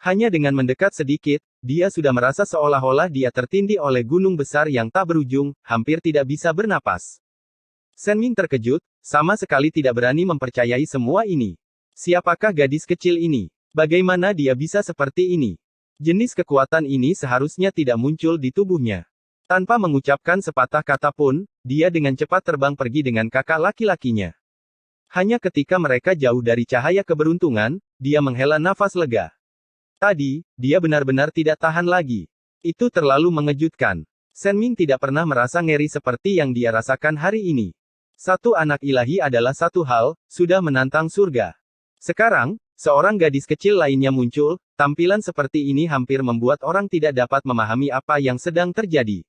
Hanya dengan mendekat sedikit, dia sudah merasa seolah-olah dia tertindih oleh gunung besar yang tak berujung, hampir tidak bisa bernapas. Shen Ming terkejut, sama sekali tidak berani mempercayai semua ini. Siapakah gadis kecil ini? Bagaimana dia bisa seperti ini? Jenis kekuatan ini seharusnya tidak muncul di tubuhnya. Tanpa mengucapkan sepatah kata pun, dia dengan cepat terbang pergi dengan kakak laki-lakinya. Hanya ketika mereka jauh dari cahaya keberuntungan, dia menghela nafas lega. Tadi, dia benar-benar tidak tahan lagi. Itu terlalu mengejutkan. Shen Ming tidak pernah merasa ngeri seperti yang dia rasakan hari ini. Satu anak ilahi adalah satu hal, sudah menantang surga. Sekarang, seorang gadis kecil lainnya muncul, tampilan seperti ini hampir membuat orang tidak dapat memahami apa yang sedang terjadi.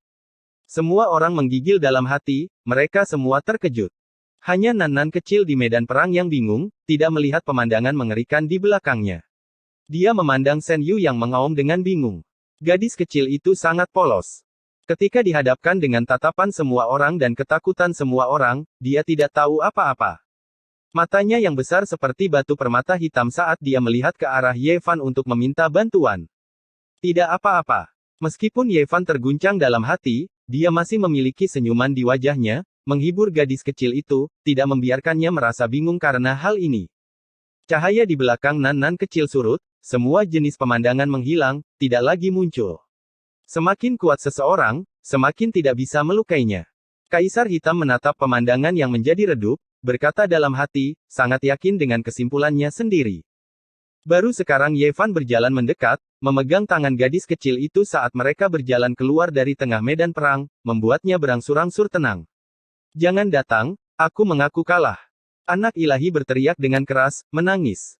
Semua orang menggigil dalam hati, mereka semua terkejut. Hanya Nan-Nan kecil di medan perang yang bingung, tidak melihat pemandangan mengerikan di belakangnya. Dia memandang Shen Yu yang mengaum dengan bingung. Gadis kecil itu sangat polos. Ketika dihadapkan dengan tatapan semua orang dan ketakutan semua orang, dia tidak tahu apa-apa. Matanya yang besar seperti batu permata hitam saat dia melihat ke arah Ye Fan untuk meminta bantuan. Tidak apa-apa. Meskipun Ye Fan terguncang dalam hati, dia masih memiliki senyuman di wajahnya, menghibur gadis kecil itu, tidak membiarkannya merasa bingung karena hal ini. Cahaya di belakang Nan-Nan kecil surut, semua jenis pemandangan menghilang, tidak lagi muncul. Semakin kuat seseorang, semakin tidak bisa melukainya. Kaisar Hitam menatap pemandangan yang menjadi redup, berkata dalam hati, sangat yakin dengan kesimpulannya sendiri. Baru sekarang Ye Fan berjalan mendekat, memegang tangan gadis kecil itu saat mereka berjalan keluar dari tengah medan perang, membuatnya berangsur-angsur tenang. Jangan datang, aku mengaku kalah. Anak ilahi berteriak dengan keras, menangis.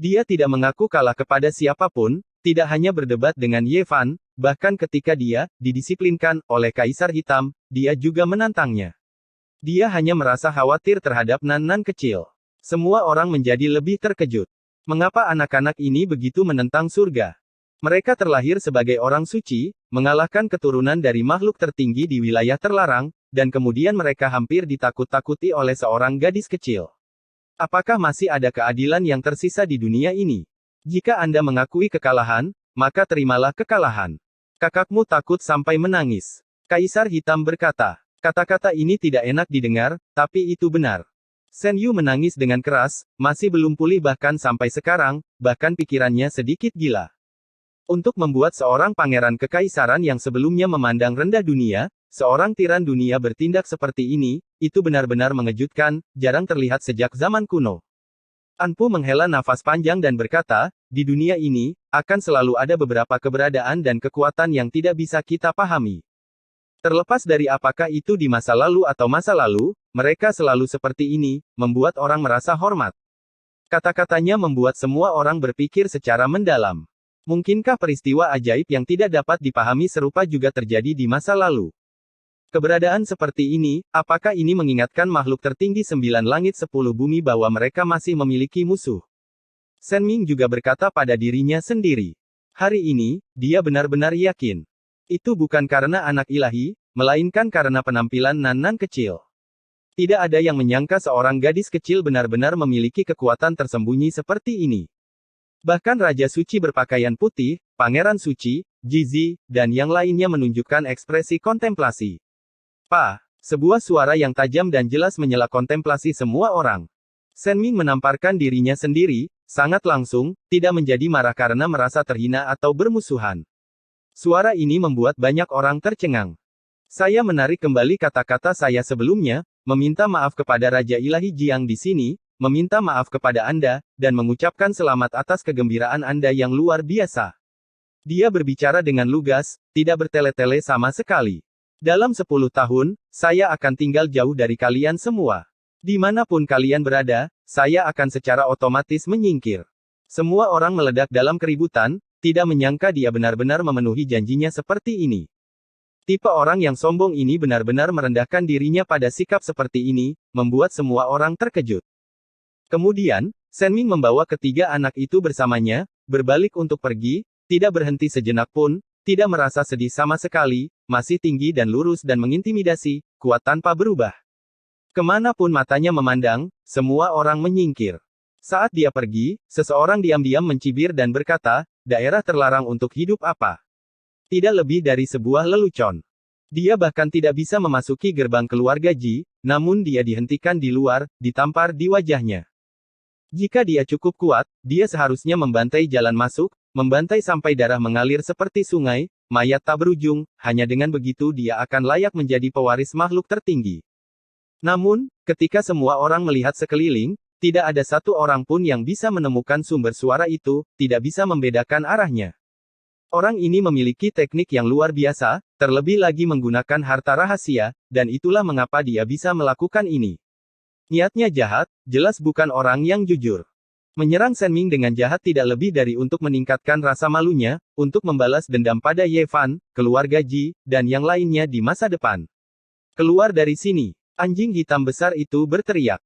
Dia tidak mengaku kalah kepada siapapun, tidak hanya berdebat dengan Ye Fan, bahkan ketika dia didisiplinkan oleh Kaisar Hitam, dia juga menantangnya. Dia hanya merasa khawatir terhadap Nan-Nan kecil. Semua orang menjadi lebih terkejut. Mengapa anak-anak ini begitu menentang surga? Mereka terlahir sebagai orang suci, mengalahkan keturunan dari makhluk tertinggi di wilayah terlarang, dan kemudian mereka hampir ditakut-takuti oleh seorang gadis kecil. Apakah masih ada keadilan yang tersisa di dunia ini? Jika Anda mengakui kekalahan, maka terimalah kekalahan. Kakakmu takut sampai menangis. Kaisar Hitam berkata. Kata-kata ini tidak enak didengar, tapi itu benar. Shen Yu menangis dengan keras, masih belum pulih bahkan sampai sekarang, bahkan pikirannya sedikit gila. Untuk membuat seorang pangeran kekaisaran yang sebelumnya memandang rendah dunia, seorang tiran dunia bertindak seperti ini, itu benar-benar mengejutkan, jarang terlihat sejak zaman kuno. Anpu menghela nafas panjang dan berkata, di dunia ini, akan selalu ada beberapa keberadaan dan kekuatan yang tidak bisa kita pahami. Terlepas dari apakah itu di masa lalu atau masa lalu, mereka selalu seperti ini, membuat orang merasa hormat. Kata-katanya membuat semua orang berpikir secara mendalam. Mungkinkah peristiwa ajaib yang tidak dapat dipahami serupa juga terjadi di masa lalu? Keberadaan seperti ini, apakah ini mengingatkan makhluk tertinggi 9 langit 10 bumi bahwa mereka masih memiliki musuh? Shen Ming juga berkata pada dirinya sendiri. Hari ini, dia benar-benar yakin. Itu bukan karena anak ilahi, melainkan karena penampilan Nan-Nan kecil. Tidak ada yang menyangka seorang gadis kecil benar-benar memiliki kekuatan tersembunyi seperti ini. Bahkan Raja Suci berpakaian putih, Pangeran Suci, Jizi, dan yang lainnya menunjukkan ekspresi kontemplasi. Sebuah suara yang tajam dan jelas menyela kontemplasi semua orang. Shen Ming menamparkan dirinya sendiri, sangat langsung, tidak menjadi marah karena merasa terhina atau bermusuhan. Suara ini membuat banyak orang tercengang. Saya menarik kembali kata-kata saya sebelumnya, meminta maaf kepada Raja Ilahi Jiang di sini, meminta maaf kepada Anda, dan mengucapkan selamat atas kegembiraan Anda yang luar biasa. Dia berbicara dengan lugas, tidak bertele-tele sama sekali. Dalam 10 tahun, saya akan tinggal jauh dari kalian semua. Dimanapun kalian berada, saya akan secara otomatis menyingkir. Semua orang meledak dalam keributan, tidak menyangka dia benar-benar memenuhi janjinya seperti ini. Tipe orang yang sombong ini benar-benar merendahkan dirinya pada sikap seperti ini, membuat semua orang terkejut. Kemudian, Shen Ming membawa ketiga anak itu bersamanya, berbalik untuk pergi, tidak berhenti sejenak pun, tidak merasa sedih sama sekali, masih tinggi dan lurus dan mengintimidasi, kuat tanpa berubah. Kemanapun matanya memandang, semua orang menyingkir. Saat dia pergi, seseorang diam-diam mencibir dan berkata, daerah terlarang untuk hidup apa? Tidak lebih dari sebuah lelucon. Dia bahkan tidak bisa memasuki gerbang keluarga Ji, namun dia dihentikan di luar, ditampar di wajahnya. Jika dia cukup kuat, dia seharusnya membantai jalan masuk, membantai sampai darah mengalir seperti sungai, mayat tak berujung, hanya dengan begitu dia akan layak menjadi pewaris makhluk tertinggi. Namun, ketika semua orang melihat sekeliling, Tidak ada satu orang pun yang bisa menemukan sumber suara itu, tidak bisa membedakan arahnya. Orang ini memiliki teknik yang luar biasa, terlebih lagi menggunakan harta rahasia, dan itulah mengapa dia bisa melakukan ini. Niatnya jahat, jelas bukan orang yang jujur. Menyerang Shen Ming dengan jahat tidak lebih dari untuk meningkatkan rasa malunya, untuk membalas dendam pada Ye Fan, keluarga Ji, dan yang lainnya di masa depan. Keluar dari sini. Anjing hitam besar itu berteriak.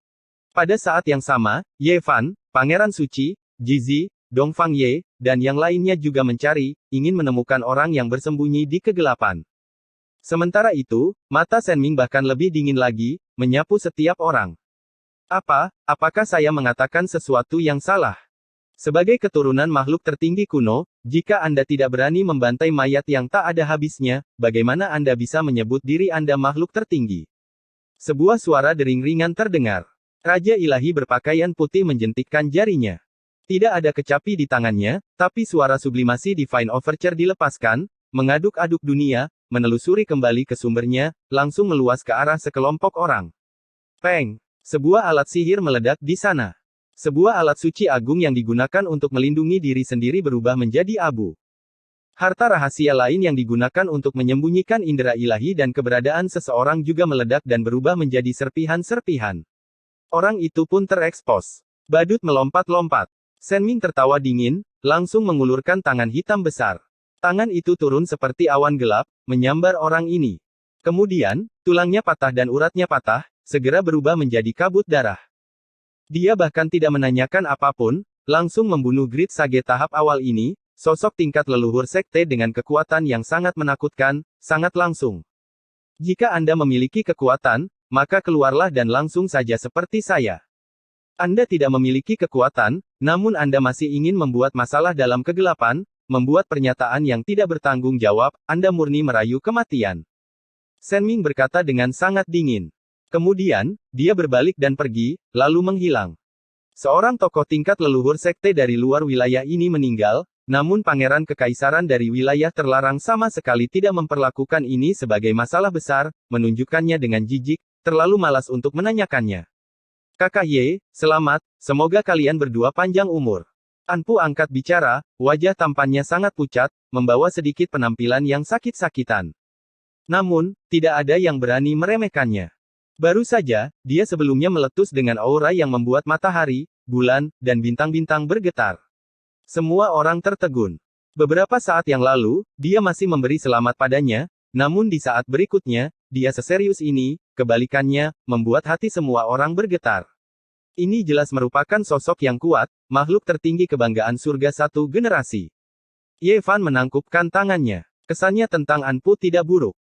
Pada saat yang sama, Ye Fan, Pangeran Suci, Ji, Dongfang Ye, dan yang lainnya juga mencari, ingin menemukan orang yang bersembunyi di kegelapan. Sementara itu, mata Shen Ming bahkan lebih dingin lagi, menyapu setiap orang. Apakah saya mengatakan sesuatu yang salah? Sebagai keturunan makhluk tertinggi kuno, jika Anda tidak berani membantai mayat yang tak ada habisnya, bagaimana Anda bisa menyebut diri Anda makhluk tertinggi? Sebuah suara dering ringan terdengar. Raja ilahi berpakaian putih menjentikkan jarinya. Tidak ada kecapi di tangannya, tapi suara sublimasi Divine Overture dilepaskan, mengaduk-aduk dunia, menelusuri kembali ke sumbernya, langsung meluas ke arah sekelompok orang. Peng! Sebuah alat sihir meledak di sana. Sebuah alat suci agung yang digunakan untuk melindungi diri sendiri berubah menjadi abu. Harta rahasia lain yang digunakan untuk menyembunyikan indera ilahi dan keberadaan seseorang juga meledak dan berubah menjadi serpihan-serpihan. Orang itu pun terekspos. Badut melompat-lompat. Shen Ming tertawa dingin, langsung mengulurkan tangan hitam besar. Tangan itu turun seperti awan gelap, menyambar orang ini. Kemudian, tulangnya patah dan uratnya patah, segera berubah menjadi kabut darah. Dia bahkan tidak menanyakan apapun, langsung membunuh Grid Sage tahap awal ini, sosok tingkat leluhur sekte dengan kekuatan yang sangat menakutkan, sangat langsung. Jika Anda memiliki kekuatan, maka keluarlah dan langsung saja seperti saya. Anda tidak memiliki kekuatan, namun Anda masih ingin membuat masalah dalam kegelapan, membuat pernyataan yang tidak bertanggung jawab, Anda murni merayu kematian. Shen Ming berkata dengan sangat dingin. Kemudian, dia berbalik dan pergi, lalu menghilang. Seorang tokoh tingkat leluhur sekte dari luar wilayah ini meninggal, namun pangeran kekaisaran dari wilayah terlarang sama sekali tidak memperlakukan ini sebagai masalah besar, menunjukkannya dengan jijik, terlalu malas untuk menanyakannya. Kakak Ye, selamat, semoga kalian berdua panjang umur. Anpu angkat bicara, wajah tampannya sangat pucat, membawa sedikit penampilan yang sakit-sakitan. Namun, tidak ada yang berani meremehkannya. Baru saja, dia sebelumnya meletus dengan aura yang membuat matahari, bulan, dan bintang-bintang bergetar. Semua orang tertegun. Beberapa saat yang lalu, dia masih memberi selamat padanya, namun di saat berikutnya, dia seserius ini, kebalikannya, membuat hati semua orang bergetar. Ini jelas merupakan sosok yang kuat, makhluk tertinggi kebanggaan surga satu generasi. Ye Fan menangkupkan tangannya. Kesannya tentang Anpu tidak buruk.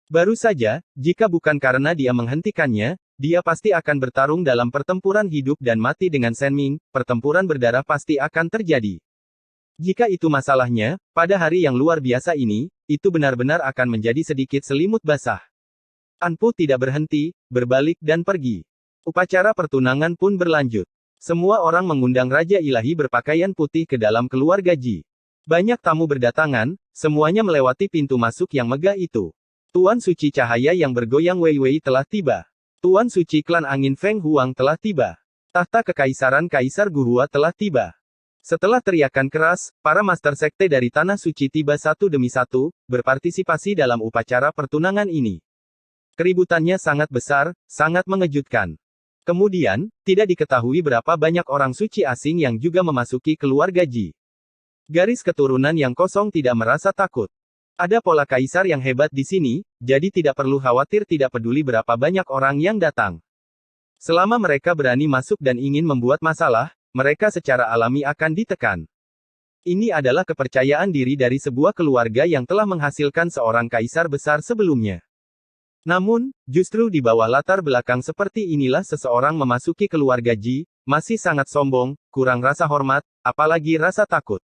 Baru saja, jika bukan karena dia menghentikannya, dia pasti akan bertarung dalam pertempuran hidup dan mati dengan Shen Ming, pertempuran berdarah pasti akan terjadi. Jika itu masalahnya, pada hari yang luar biasa ini, itu benar-benar akan menjadi sedikit selimut basah. Anpu tidak berhenti, berbalik dan pergi. Upacara pertunangan pun berlanjut. Semua orang mengundang Raja Ilahi berpakaian putih ke dalam keluarga Ji. Banyak tamu berdatangan, semuanya melewati pintu masuk yang megah itu. Tuan Suci Cahaya yang bergoyang Wei Wei telah tiba. Tuan Suci Klan Angin Feng Huang telah tiba. Tahta Kekaisaran Kaisar Guhua telah tiba. Setelah teriakan keras, para master sekte dari Tanah Suci tiba satu demi satu, berpartisipasi dalam upacara pertunangan ini. Keributannya sangat besar, sangat mengejutkan. Kemudian, tidak diketahui berapa banyak orang suci asing yang juga memasuki keluarga Ji. Garis keturunan yang kosong tidak merasa takut. Ada pola kaisar yang hebat di sini, jadi tidak perlu khawatir tidak peduli berapa banyak orang yang datang. Selama mereka berani masuk dan ingin membuat masalah, mereka secara alami akan ditekan. Ini adalah kepercayaan diri dari sebuah keluarga yang telah menghasilkan seorang kaisar besar sebelumnya. Namun, justru di bawah latar belakang seperti inilah seseorang memasuki keluarga Ji, masih sangat sombong, kurang rasa hormat, apalagi rasa takut.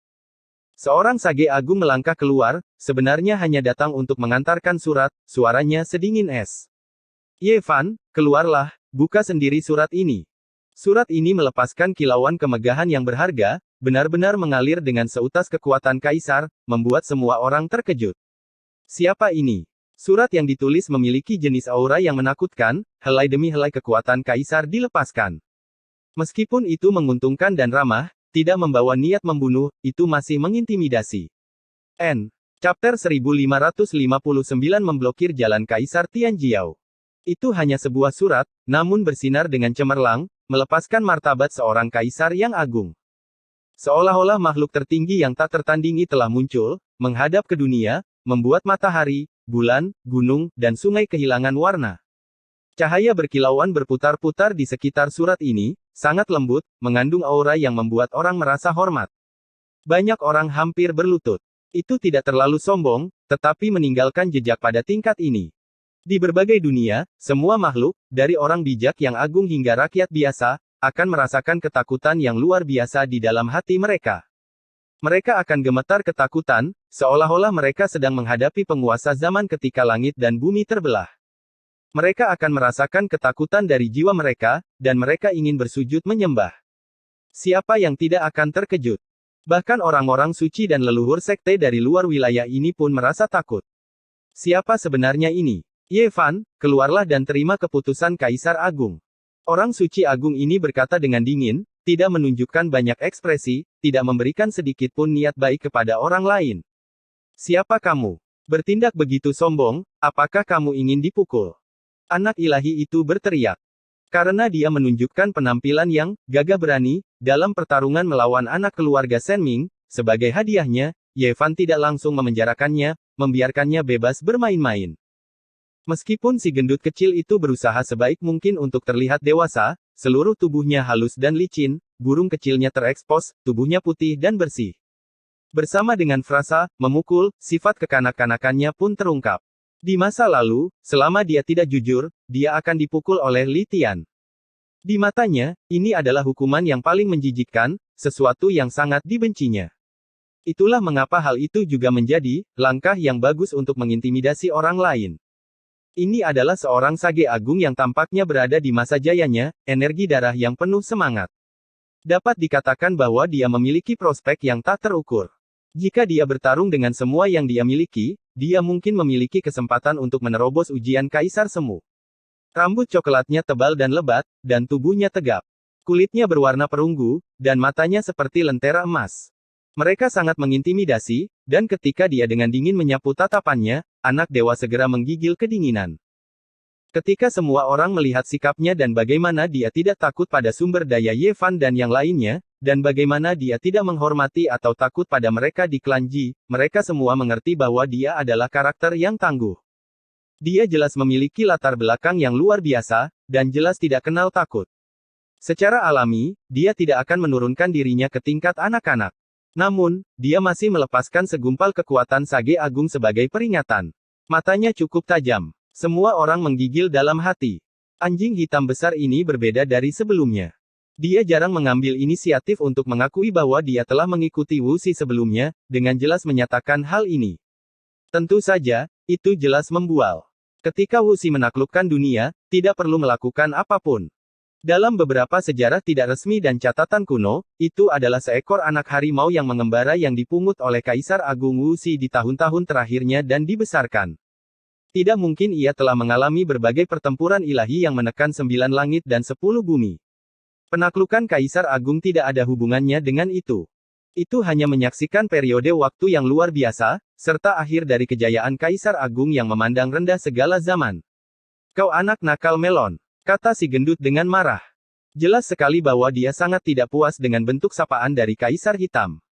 Seorang sage agung melangkah keluar, sebenarnya hanya datang untuk mengantarkan surat, suaranya sedingin es. Ye Fan, keluarlah, buka sendiri surat ini. Surat ini melepaskan kilauan kemegahan yang berharga, benar-benar mengalir dengan seutas kekuatan kaisar, membuat semua orang terkejut. Siapa ini? Surat yang ditulis memiliki jenis aura yang menakutkan, helai demi helai kekuatan kaisar dilepaskan. Meskipun itu menguntungkan dan ramah, tidak membawa niat membunuh, itu masih mengintimidasi. Chapter 1559 memblokir jalan Kaisar Tianjiao. Itu hanya sebuah surat, namun bersinar dengan cemerlang, melepaskan martabat seorang kaisar yang agung. Seolah-olah makhluk tertinggi yang tak tertandingi telah muncul, menghadap ke dunia, membuat matahari, bulan, gunung, dan sungai kehilangan warna. Cahaya berkilauan berputar-putar di sekitar surat ini, sangat lembut, mengandung aura yang membuat orang merasa hormat. Banyak orang hampir berlutut. Itu tidak terlalu sombong, tetapi meninggalkan jejak pada tingkat ini. Di berbagai dunia, semua makhluk, dari orang bijak yang agung hingga rakyat biasa, akan merasakan ketakutan yang luar biasa di dalam hati mereka. Mereka akan gemetar ketakutan, seolah-olah mereka sedang menghadapi penguasa zaman ketika langit dan bumi terbelah. Mereka akan merasakan ketakutan dari jiwa mereka, dan mereka ingin bersujud menyembah. Siapa yang tidak akan terkejut? Bahkan orang-orang suci dan leluhur sekte dari luar wilayah ini pun merasa takut. Siapa sebenarnya ini? Ye Fan, keluarlah dan terima keputusan Kaisar Agung. Orang suci agung ini berkata dengan dingin, tidak menunjukkan banyak ekspresi, tidak memberikan sedikit pun niat baik kepada orang lain. Siapa kamu? Bertindak begitu sombong, apakah kamu ingin dipukul? Anak ilahi itu berteriak. Karena dia menunjukkan penampilan yang gagah berani, dalam pertarungan melawan anak keluarga Shen Ming, sebagai hadiahnya, Ye Fan tidak langsung memenjarakannya, membiarkannya bebas bermain-main. Meskipun si gendut kecil itu berusaha sebaik mungkin untuk terlihat dewasa, seluruh tubuhnya halus dan licin, burung kecilnya terekspos, tubuhnya putih dan bersih. Bersama dengan frasa, memukul, sifat kekanak-kanakannya pun terungkap. Di masa lalu, selama dia tidak jujur, dia akan dipukul oleh Li Tian. Di matanya, ini adalah hukuman yang paling menjijikkan, sesuatu yang sangat dibencinya. Itulah mengapa hal itu juga menjadi langkah yang bagus untuk mengintimidasi orang lain. Ini adalah seorang sage agung yang tampaknya berada di masa jayanya, energi darah yang penuh semangat. Dapat dikatakan bahwa dia memiliki prospek yang tak terukur. Jika dia bertarung dengan semua yang dia miliki, dia mungkin memiliki kesempatan untuk menerobos ujian Kaisar Semu. Rambut coklatnya tebal dan lebat, dan tubuhnya tegap. Kulitnya berwarna perunggu, dan matanya seperti lentera emas. Mereka sangat mengintimidasi, dan ketika dia dengan dingin menyapu tatapannya, anak dewa segera menggigil kedinginan. Ketika semua orang melihat sikapnya dan bagaimana dia tidak takut pada sumber daya Ye Fan dan yang lainnya, dan bagaimana dia tidak menghormati atau takut pada mereka di klan Ji, mereka semua mengerti bahwa dia adalah karakter yang tangguh. Dia jelas memiliki latar belakang yang luar biasa, dan jelas tidak kenal takut. Secara alami, dia tidak akan menurunkan dirinya ke tingkat anak-anak. Namun, dia masih melepaskan segumpal kekuatan sage agung sebagai peringatan. Matanya cukup tajam. Semua orang menggigil dalam hati. Anjing hitam besar ini berbeda dari sebelumnya. Dia jarang mengambil inisiatif untuk mengakui bahwa dia telah mengikuti Wu Xi sebelumnya, dengan jelas menyatakan hal ini. Tentu saja, itu jelas membual. Ketika Wu Xi menaklukkan dunia, tidak perlu melakukan apapun. Dalam beberapa sejarah tidak resmi dan catatan kuno, itu adalah seekor anak harimau yang mengembara yang dipungut oleh Kaisar Agung Wu Xi di tahun-tahun terakhirnya dan dibesarkan. Tidak mungkin ia telah mengalami berbagai pertempuran ilahi yang menekan 9 langit dan 10 bumi. Penaklukan Kaisar Agung tidak ada hubungannya dengan itu. Itu hanya menyaksikan periode waktu yang luar biasa, serta akhir dari kejayaan Kaisar Agung yang memandang rendah segala zaman. Kau anak nakal melon, kata si gendut dengan marah. Jelas sekali bahwa dia sangat tidak puas dengan bentuk sapaan dari Kaisar Hitam.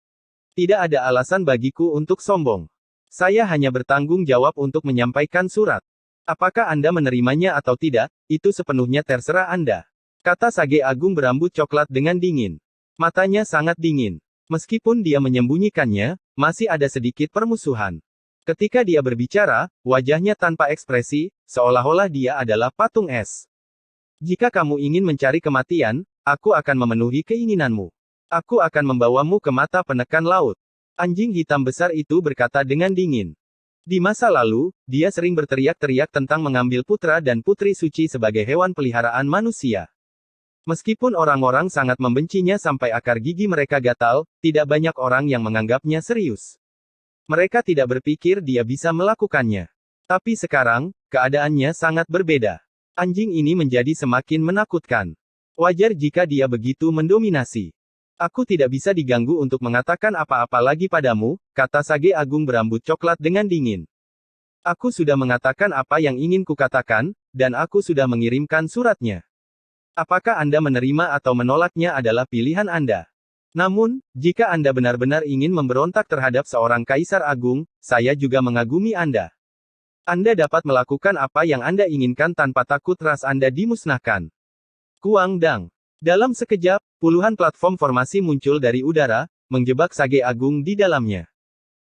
Tidak ada alasan bagiku untuk sombong. Saya hanya bertanggung jawab untuk menyampaikan surat. Apakah Anda menerimanya atau tidak, itu sepenuhnya terserah Anda. Kata sage agung berambut coklat dengan dingin. Matanya sangat dingin. Meskipun dia menyembunyikannya, masih ada sedikit permusuhan. Ketika dia berbicara, wajahnya tanpa ekspresi, seolah-olah dia adalah patung es. Jika kamu ingin mencari kematian, aku akan memenuhi keinginanmu. Aku akan membawamu ke mata penekan laut. Anjing hitam besar itu berkata dengan dingin. Di masa lalu, dia sering berteriak-teriak tentang mengambil putra dan putri suci sebagai hewan peliharaan manusia. Meskipun orang-orang sangat membencinya sampai akar gigi mereka gatal, tidak banyak orang yang menganggapnya serius. Mereka tidak berpikir dia bisa melakukannya. Tapi sekarang, keadaannya sangat berbeda. Anjing ini menjadi semakin menakutkan. Wajar jika dia begitu mendominasi. Aku tidak bisa diganggu untuk mengatakan apa-apa lagi padamu, kata Sage Agung berambut coklat dengan dingin. Aku sudah mengatakan apa yang ingin kukatakan, dan aku sudah mengirimkan suratnya. Apakah Anda menerima atau menolaknya adalah pilihan Anda. Namun, jika Anda benar-benar ingin memberontak terhadap seorang kaisar agung, saya juga mengagumi Anda. Anda dapat melakukan apa yang Anda inginkan tanpa takut ras Anda dimusnahkan. Kuang Dang. Dalam sekejap, puluhan platform formasi muncul dari udara, menjebak Sage Agung di dalamnya.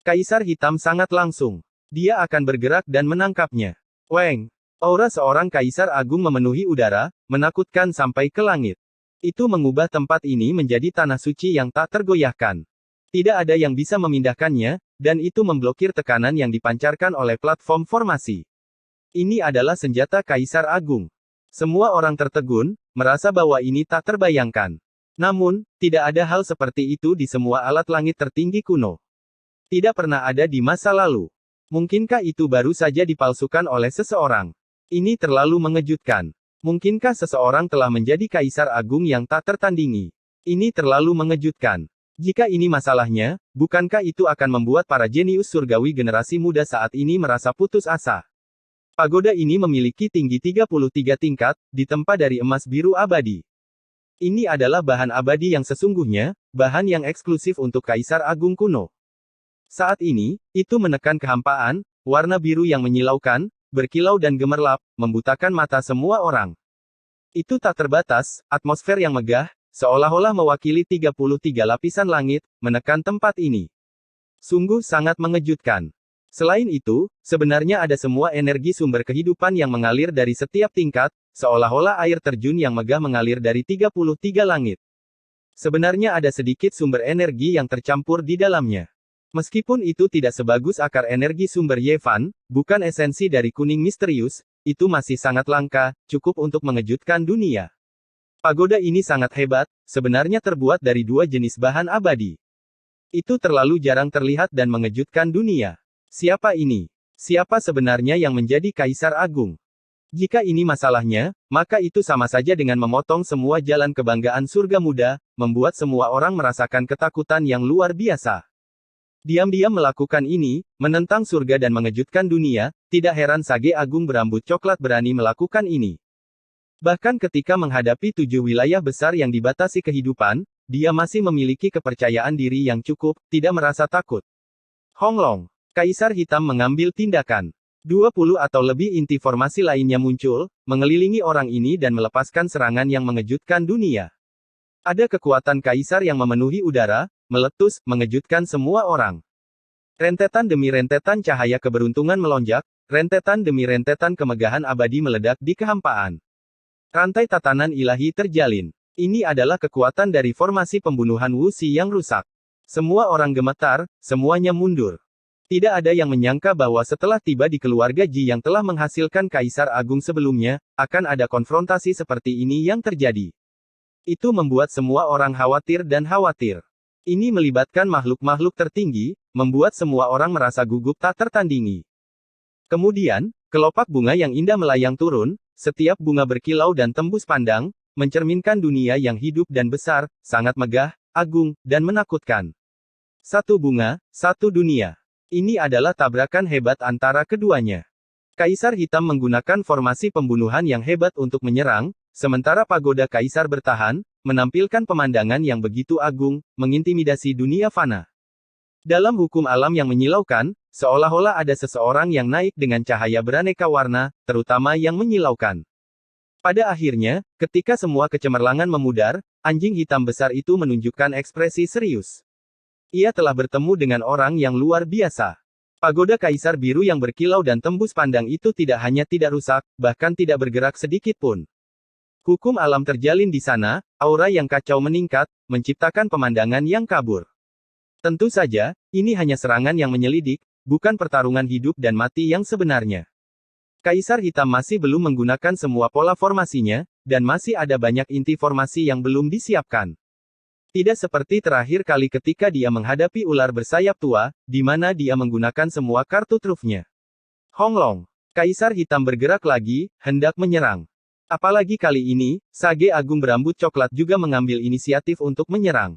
Kaisar Hitam sangat langsung. Dia akan bergerak dan menangkapnya. Weng. Aura seorang Kaisar Agung memenuhi udara, menakutkan sampai ke langit. Itu mengubah tempat ini menjadi tanah suci yang tak tergoyahkan. Tidak ada yang bisa memindahkannya, dan itu memblokir tekanan yang dipancarkan oleh platform formasi. Ini adalah senjata Kaisar Agung. Semua orang tertegun, merasa bahwa ini tak terbayangkan. Namun, tidak ada hal seperti itu di semua alat langit tertinggi kuno. Tidak pernah ada di masa lalu. Mungkinkah itu baru saja dipalsukan oleh seseorang? Ini terlalu mengejutkan. Mungkinkah seseorang telah menjadi Kaisar Agung yang tak tertandingi? Ini terlalu mengejutkan. Jika ini masalahnya, bukankah itu akan membuat para jenius surgawi generasi muda saat ini merasa putus asa? Pagoda ini memiliki tinggi 33 tingkat, ditempa dari emas biru abadi. Ini adalah bahan abadi yang sesungguhnya, bahan yang eksklusif untuk Kaisar Agung kuno. Saat ini, itu menekan kehampaan, warna biru yang menyilaukan, berkilau dan gemerlap, membutakan mata semua orang. Itu tak terbatas, atmosfer yang megah, seolah-olah mewakili 33 lapisan langit, menekan tempat ini. Sungguh sangat mengejutkan. Selain itu, sebenarnya ada semua energi sumber kehidupan yang mengalir dari setiap tingkat, seolah-olah air terjun yang megah mengalir dari 33 langit. Sebenarnya ada sedikit sumber energi yang tercampur di dalamnya. Meskipun itu tidak sebagus akar energi sumber Yevan, bukan esensi dari kuning misterius, itu masih sangat langka, cukup untuk mengejutkan dunia. Pagoda ini sangat hebat, sebenarnya terbuat dari dua jenis bahan abadi. Itu terlalu jarang terlihat dan mengejutkan dunia. Siapa ini? Siapa sebenarnya yang menjadi Kaisar Agung? Jika ini masalahnya, maka itu sama saja dengan memotong semua jalan kebanggaan surga muda, membuat semua orang merasakan ketakutan yang luar biasa. Diam-diam melakukan ini, menentang surga dan mengejutkan dunia, tidak heran Sage Agung berambut coklat berani melakukan ini. Bahkan ketika menghadapi 7 wilayah besar yang dibatasi kehidupan, dia masih memiliki kepercayaan diri yang cukup, tidak merasa takut. Honglong. Kaisar Hitam mengambil tindakan. 20 atau lebih inti formasi lainnya muncul, mengelilingi orang ini dan melepaskan serangan yang mengejutkan dunia. Ada kekuatan Kaisar yang memenuhi udara, meletus, mengejutkan semua orang. Rentetan demi rentetan cahaya keberuntungan melonjak, rentetan demi rentetan kemegahan abadi meledak di kehampaan. Rantai tatanan ilahi terjalin. Ini adalah kekuatan dari formasi pembunuhan Wuxi yang rusak. Semua orang gemetar, semuanya mundur. Tidak ada yang menyangka bahwa setelah tiba di keluarga Ji yang telah menghasilkan Kaisar Agung sebelumnya, akan ada konfrontasi seperti ini yang terjadi. Itu membuat semua orang khawatir dan khawatir. Ini melibatkan makhluk-makhluk tertinggi, membuat semua orang merasa gugup tak tertandingi. Kemudian, kelopak bunga yang indah melayang turun, setiap bunga berkilau dan tembus pandang, mencerminkan dunia yang hidup dan besar, sangat megah, agung, dan menakutkan. Satu bunga, satu dunia. Ini adalah tabrakan hebat antara keduanya. Kaisar Hitam menggunakan formasi pembunuhan yang hebat untuk menyerang, sementara pagoda Kaisar bertahan, menampilkan pemandangan yang begitu agung, mengintimidasi dunia fana. Dalam hukum alam yang menyilaukan, seolah-olah ada seseorang yang naik dengan cahaya beraneka warna, terutama yang menyilaukan. Pada akhirnya, ketika semua kecemerlangan memudar, anjing hitam besar itu menunjukkan ekspresi serius. Ia telah bertemu dengan orang yang luar biasa. Pagoda Kaisar biru yang berkilau dan tembus pandang itu tidak hanya tidak rusak, bahkan tidak bergerak sedikit pun. Hukum alam terjalin di sana, aura yang kacau meningkat, menciptakan pemandangan yang kabur. Tentu saja, ini hanya serangan yang menyelidik, bukan pertarungan hidup dan mati yang sebenarnya. Kaisar Hitam masih belum menggunakan semua pola formasinya, dan masih ada banyak inti formasi yang belum disiapkan. Tidak seperti terakhir kali ketika dia menghadapi ular bersayap tua, di mana dia menggunakan semua kartu trufnya. Honglong. Kaisar Hitam bergerak lagi, hendak menyerang. Apalagi kali ini, Sage Agung berambut coklat juga mengambil inisiatif untuk menyerang.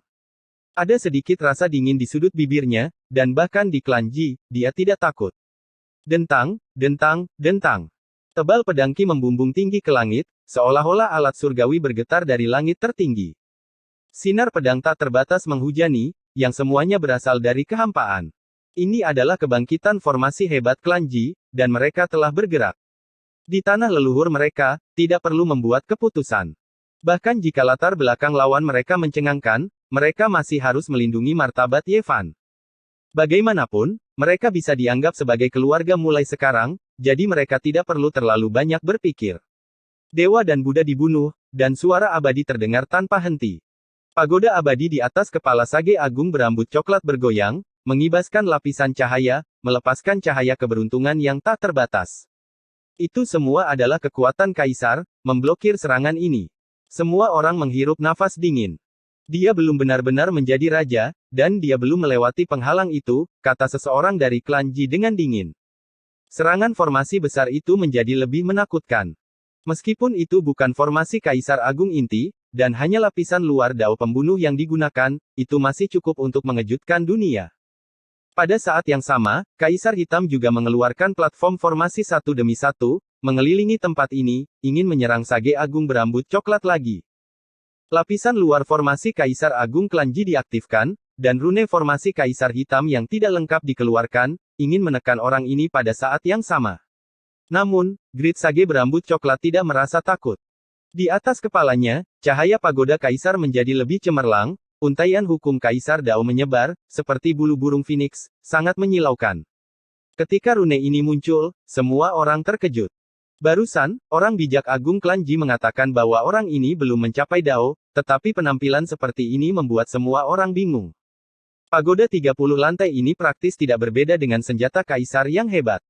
Ada sedikit rasa dingin di sudut bibirnya, dan bahkan di Klanji, dia tidak takut. Dentang, dentang, dentang. Tebal pedang Qi membumbung tinggi ke langit, seolah-olah alat surgawi bergetar dari langit tertinggi. Sinar pedang tak terbatas menghujani, yang semuanya berasal dari kehampaan. Ini adalah kebangkitan formasi hebat Klanji, dan mereka telah bergerak. Di tanah leluhur mereka, tidak perlu membuat keputusan. Bahkan jika latar belakang lawan mereka mencengangkan, mereka masih harus melindungi martabat Yevan. Bagaimanapun, mereka bisa dianggap sebagai keluarga mulai sekarang, jadi mereka tidak perlu terlalu banyak berpikir. Dewa dan Buddha dibunuh, dan suara abadi terdengar tanpa henti. Pagoda abadi di atas kepala Sage Agung berambut coklat bergoyang, mengibaskan lapisan cahaya, melepaskan cahaya keberuntungan yang tak terbatas. Itu semua adalah kekuatan kaisar, memblokir serangan ini. Semua orang menghirup nafas dingin. Dia belum benar-benar menjadi raja, dan dia belum melewati penghalang itu, kata seseorang dari klan Ji dengan dingin. Serangan formasi besar itu menjadi lebih menakutkan. Meskipun itu bukan formasi Kaisar Agung inti, dan hanya lapisan luar dao pembunuh yang digunakan, itu masih cukup untuk mengejutkan dunia. Pada saat yang sama, Kaisar Hitam juga mengeluarkan platform formasi satu demi satu, mengelilingi tempat ini, ingin menyerang Sage Agung berambut coklat lagi. Lapisan luar formasi Kaisar Agung Klanji diaktifkan, dan rune formasi Kaisar Hitam yang tidak lengkap dikeluarkan, ingin menekan orang ini pada saat yang sama. Namun, Grid Sage berambut coklat tidak merasa takut. Di atas kepalanya, cahaya pagoda Kaisar menjadi lebih cemerlang, untaian hukum Kaisar Dao menyebar, seperti bulu burung phoenix, sangat menyilaukan. Ketika rune ini muncul, semua orang terkejut. Barusan, orang bijak Agung Klan Ji mengatakan bahwa orang ini belum mencapai Dao, tetapi penampilan seperti ini membuat semua orang bingung. Pagoda 30 lantai ini praktis tidak berbeda dengan senjata Kaisar yang hebat.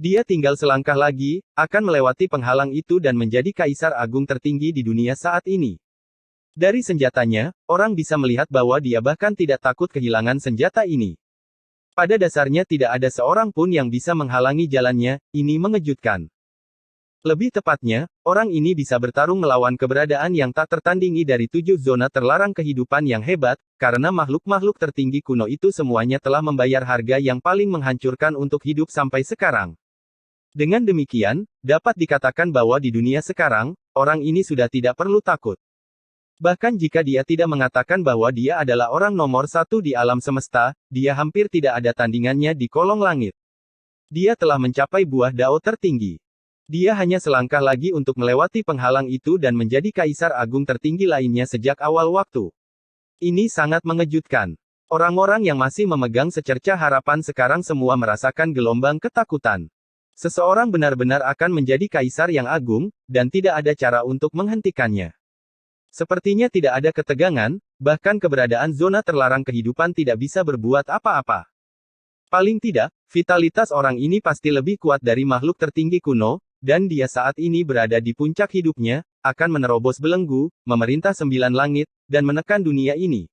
Dia tinggal selangkah lagi, akan melewati penghalang itu dan menjadi Kaisar Agung tertinggi di dunia saat ini. Dari senjatanya, orang bisa melihat bahwa dia bahkan tidak takut kehilangan senjata ini. Pada dasarnya tidak ada seorang pun yang bisa menghalangi jalannya, ini mengejutkan. Lebih tepatnya, orang ini bisa bertarung melawan keberadaan yang tak tertandingi dari 7 zona terlarang kehidupan yang hebat, karena makhluk-makhluk tertinggi kuno itu semuanya telah membayar harga yang paling menghancurkan untuk hidup sampai sekarang. Dengan demikian, dapat dikatakan bahwa di dunia sekarang, orang ini sudah tidak perlu takut. Bahkan jika dia tidak mengatakan bahwa dia adalah orang nomor satu di alam semesta, dia hampir tidak ada tandingannya di kolong langit. Dia telah mencapai buah dao tertinggi. Dia hanya selangkah lagi untuk melewati penghalang itu dan menjadi Kaisar Agung tertinggi lainnya sejak awal waktu. Ini sangat mengejutkan. Orang-orang yang masih memegang secercah harapan sekarang semua merasakan gelombang ketakutan. Seseorang benar-benar akan menjadi Kaisar yang agung, dan tidak ada cara untuk menghentikannya. Sepertinya tidak ada ketegangan, bahkan keberadaan zona terlarang kehidupan tidak bisa berbuat apa-apa. Paling tidak, vitalitas orang ini pasti lebih kuat dari makhluk tertinggi kuno, dan dia saat ini berada di puncak hidupnya, akan menerobos belenggu, memerintah 9 langit, dan menekan dunia ini.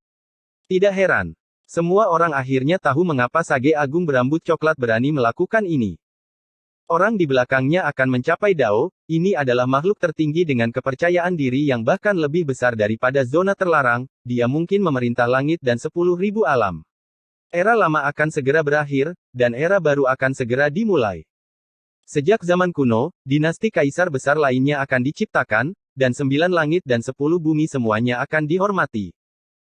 Tidak heran. Semua orang akhirnya tahu mengapa Sage Agung berambut coklat berani melakukan ini. Orang di belakangnya akan mencapai Dao, ini adalah makhluk tertinggi dengan kepercayaan diri yang bahkan lebih besar daripada zona terlarang, dia mungkin memerintah langit dan 10.000 alam. Era lama akan segera berakhir, dan era baru akan segera dimulai. Sejak zaman kuno, dinasti kaisar besar lainnya akan diciptakan, dan 9 langit dan 10 bumi semuanya akan dihormati.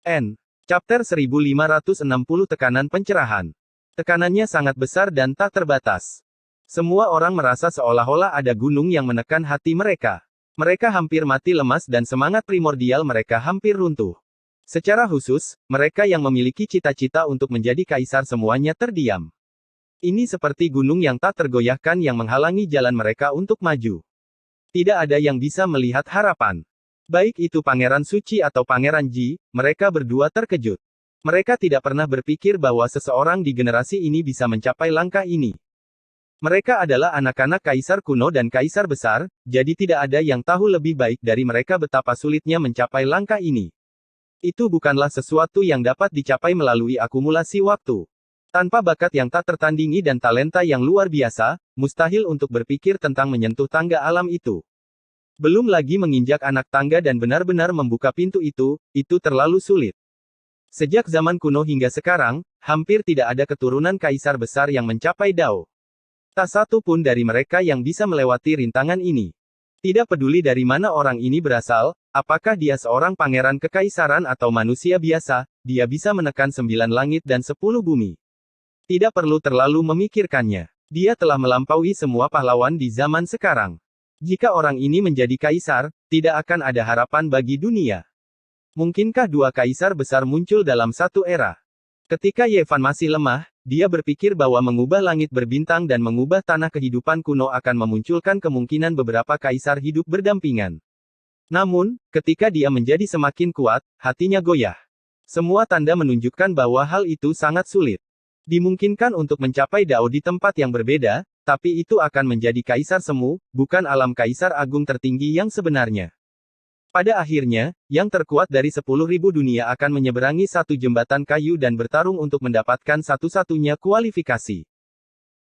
N. Chapter 1560 Tekanan Pencerahan. Tekanannya sangat besar dan tak terbatas. Semua orang merasa seolah-olah ada gunung yang menekan hati mereka. Mereka hampir mati lemas dan semangat primordial mereka hampir runtuh. Secara khusus, mereka yang memiliki cita-cita untuk menjadi kaisar semuanya terdiam. Ini seperti gunung yang tak tergoyahkan yang menghalangi jalan mereka untuk maju. Tidak ada yang bisa melihat harapan. Baik itu Pangeran Suci atau Pangeran Ji, mereka berdua terkejut. Mereka tidak pernah berpikir bahwa seseorang di generasi ini bisa mencapai langkah ini. Mereka adalah anak-anak kaisar kuno dan kaisar besar, jadi tidak ada yang tahu lebih baik dari mereka betapa sulitnya mencapai langkah ini. Itu bukanlah sesuatu yang dapat dicapai melalui akumulasi waktu. Tanpa bakat yang tak tertandingi dan talenta yang luar biasa, mustahil untuk berpikir tentang menyentuh tangga alam itu. Belum lagi menginjak anak tangga dan benar-benar membuka pintu itu terlalu sulit. Sejak zaman kuno hingga sekarang, hampir tidak ada keturunan kaisar besar yang mencapai Dao. Tak satu pun dari mereka yang bisa melewati rintangan ini. Tidak peduli dari mana orang ini berasal, apakah dia seorang pangeran kekaisaran atau manusia biasa, dia bisa menekan 9 langit dan 10 bumi. Tidak perlu terlalu memikirkannya. Dia telah melampaui semua pahlawan di zaman sekarang. Jika orang ini menjadi kaisar, tidak akan ada harapan bagi dunia. Mungkinkah dua kaisar besar muncul dalam satu era? Ketika Yevan masih lemah, dia berpikir bahwa mengubah langit berbintang dan mengubah tanah kehidupan kuno akan memunculkan kemungkinan beberapa kaisar hidup berdampingan. Namun, ketika dia menjadi semakin kuat, hatinya goyah. Semua tanda menunjukkan bahwa hal itu sangat sulit. Dimungkinkan untuk mencapai Dao di tempat yang berbeda, tapi itu akan menjadi kaisar semu, bukan alam kaisar agung tertinggi yang sebenarnya. Pada akhirnya, yang terkuat dari 10.000 dunia akan menyeberangi satu jembatan kayu dan bertarung untuk mendapatkan satu-satunya kualifikasi.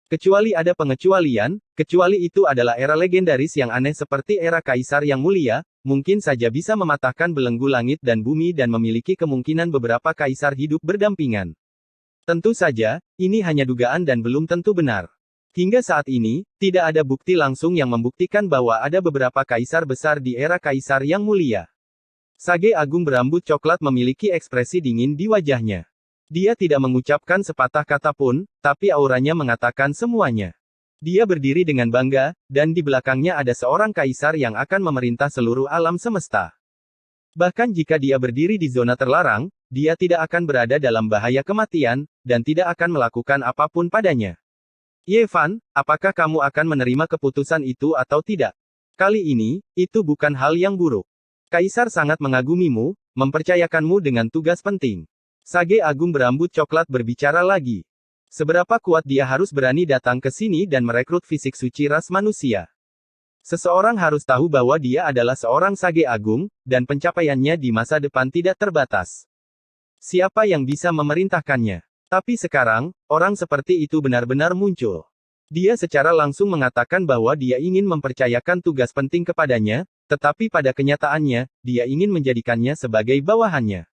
Kecuali ada pengecualian, kecuali itu adalah era legendaris yang aneh seperti era kaisar yang mulia, mungkin saja bisa mematahkan belenggu langit dan bumi dan memiliki kemungkinan beberapa kaisar hidup berdampingan. Tentu saja, ini hanya dugaan dan belum tentu benar. Hingga saat ini, tidak ada bukti langsung yang membuktikan bahwa ada beberapa kaisar besar di era kaisar yang mulia. Sage Agung berambut coklat memiliki ekspresi dingin di wajahnya. Dia tidak mengucapkan sepatah kata pun, tapi auranya mengatakan semuanya. Dia berdiri dengan bangga, dan di belakangnya ada seorang kaisar yang akan memerintah seluruh alam semesta. Bahkan jika dia berdiri di zona terlarang, dia tidak akan berada dalam bahaya kematian, dan tidak akan melakukan apapun padanya. Yevan, apakah kamu akan menerima keputusan itu atau tidak? Kali ini, itu bukan hal yang buruk. Kaisar sangat mengagumimu, mempercayakanmu dengan tugas penting. Sage Agung berambut coklat berbicara lagi. Seberapa kuat dia harus berani datang ke sini dan merekrut fisik suci ras manusia? Seseorang harus tahu bahwa dia adalah seorang Sage Agung, dan pencapaiannya di masa depan tidak terbatas. Siapa yang bisa memerintahkannya? Tapi sekarang, orang seperti itu benar-benar muncul. Dia secara langsung mengatakan bahwa dia ingin mempercayakan tugas penting kepadanya, tetapi pada kenyataannya, dia ingin menjadikannya sebagai bawahannya.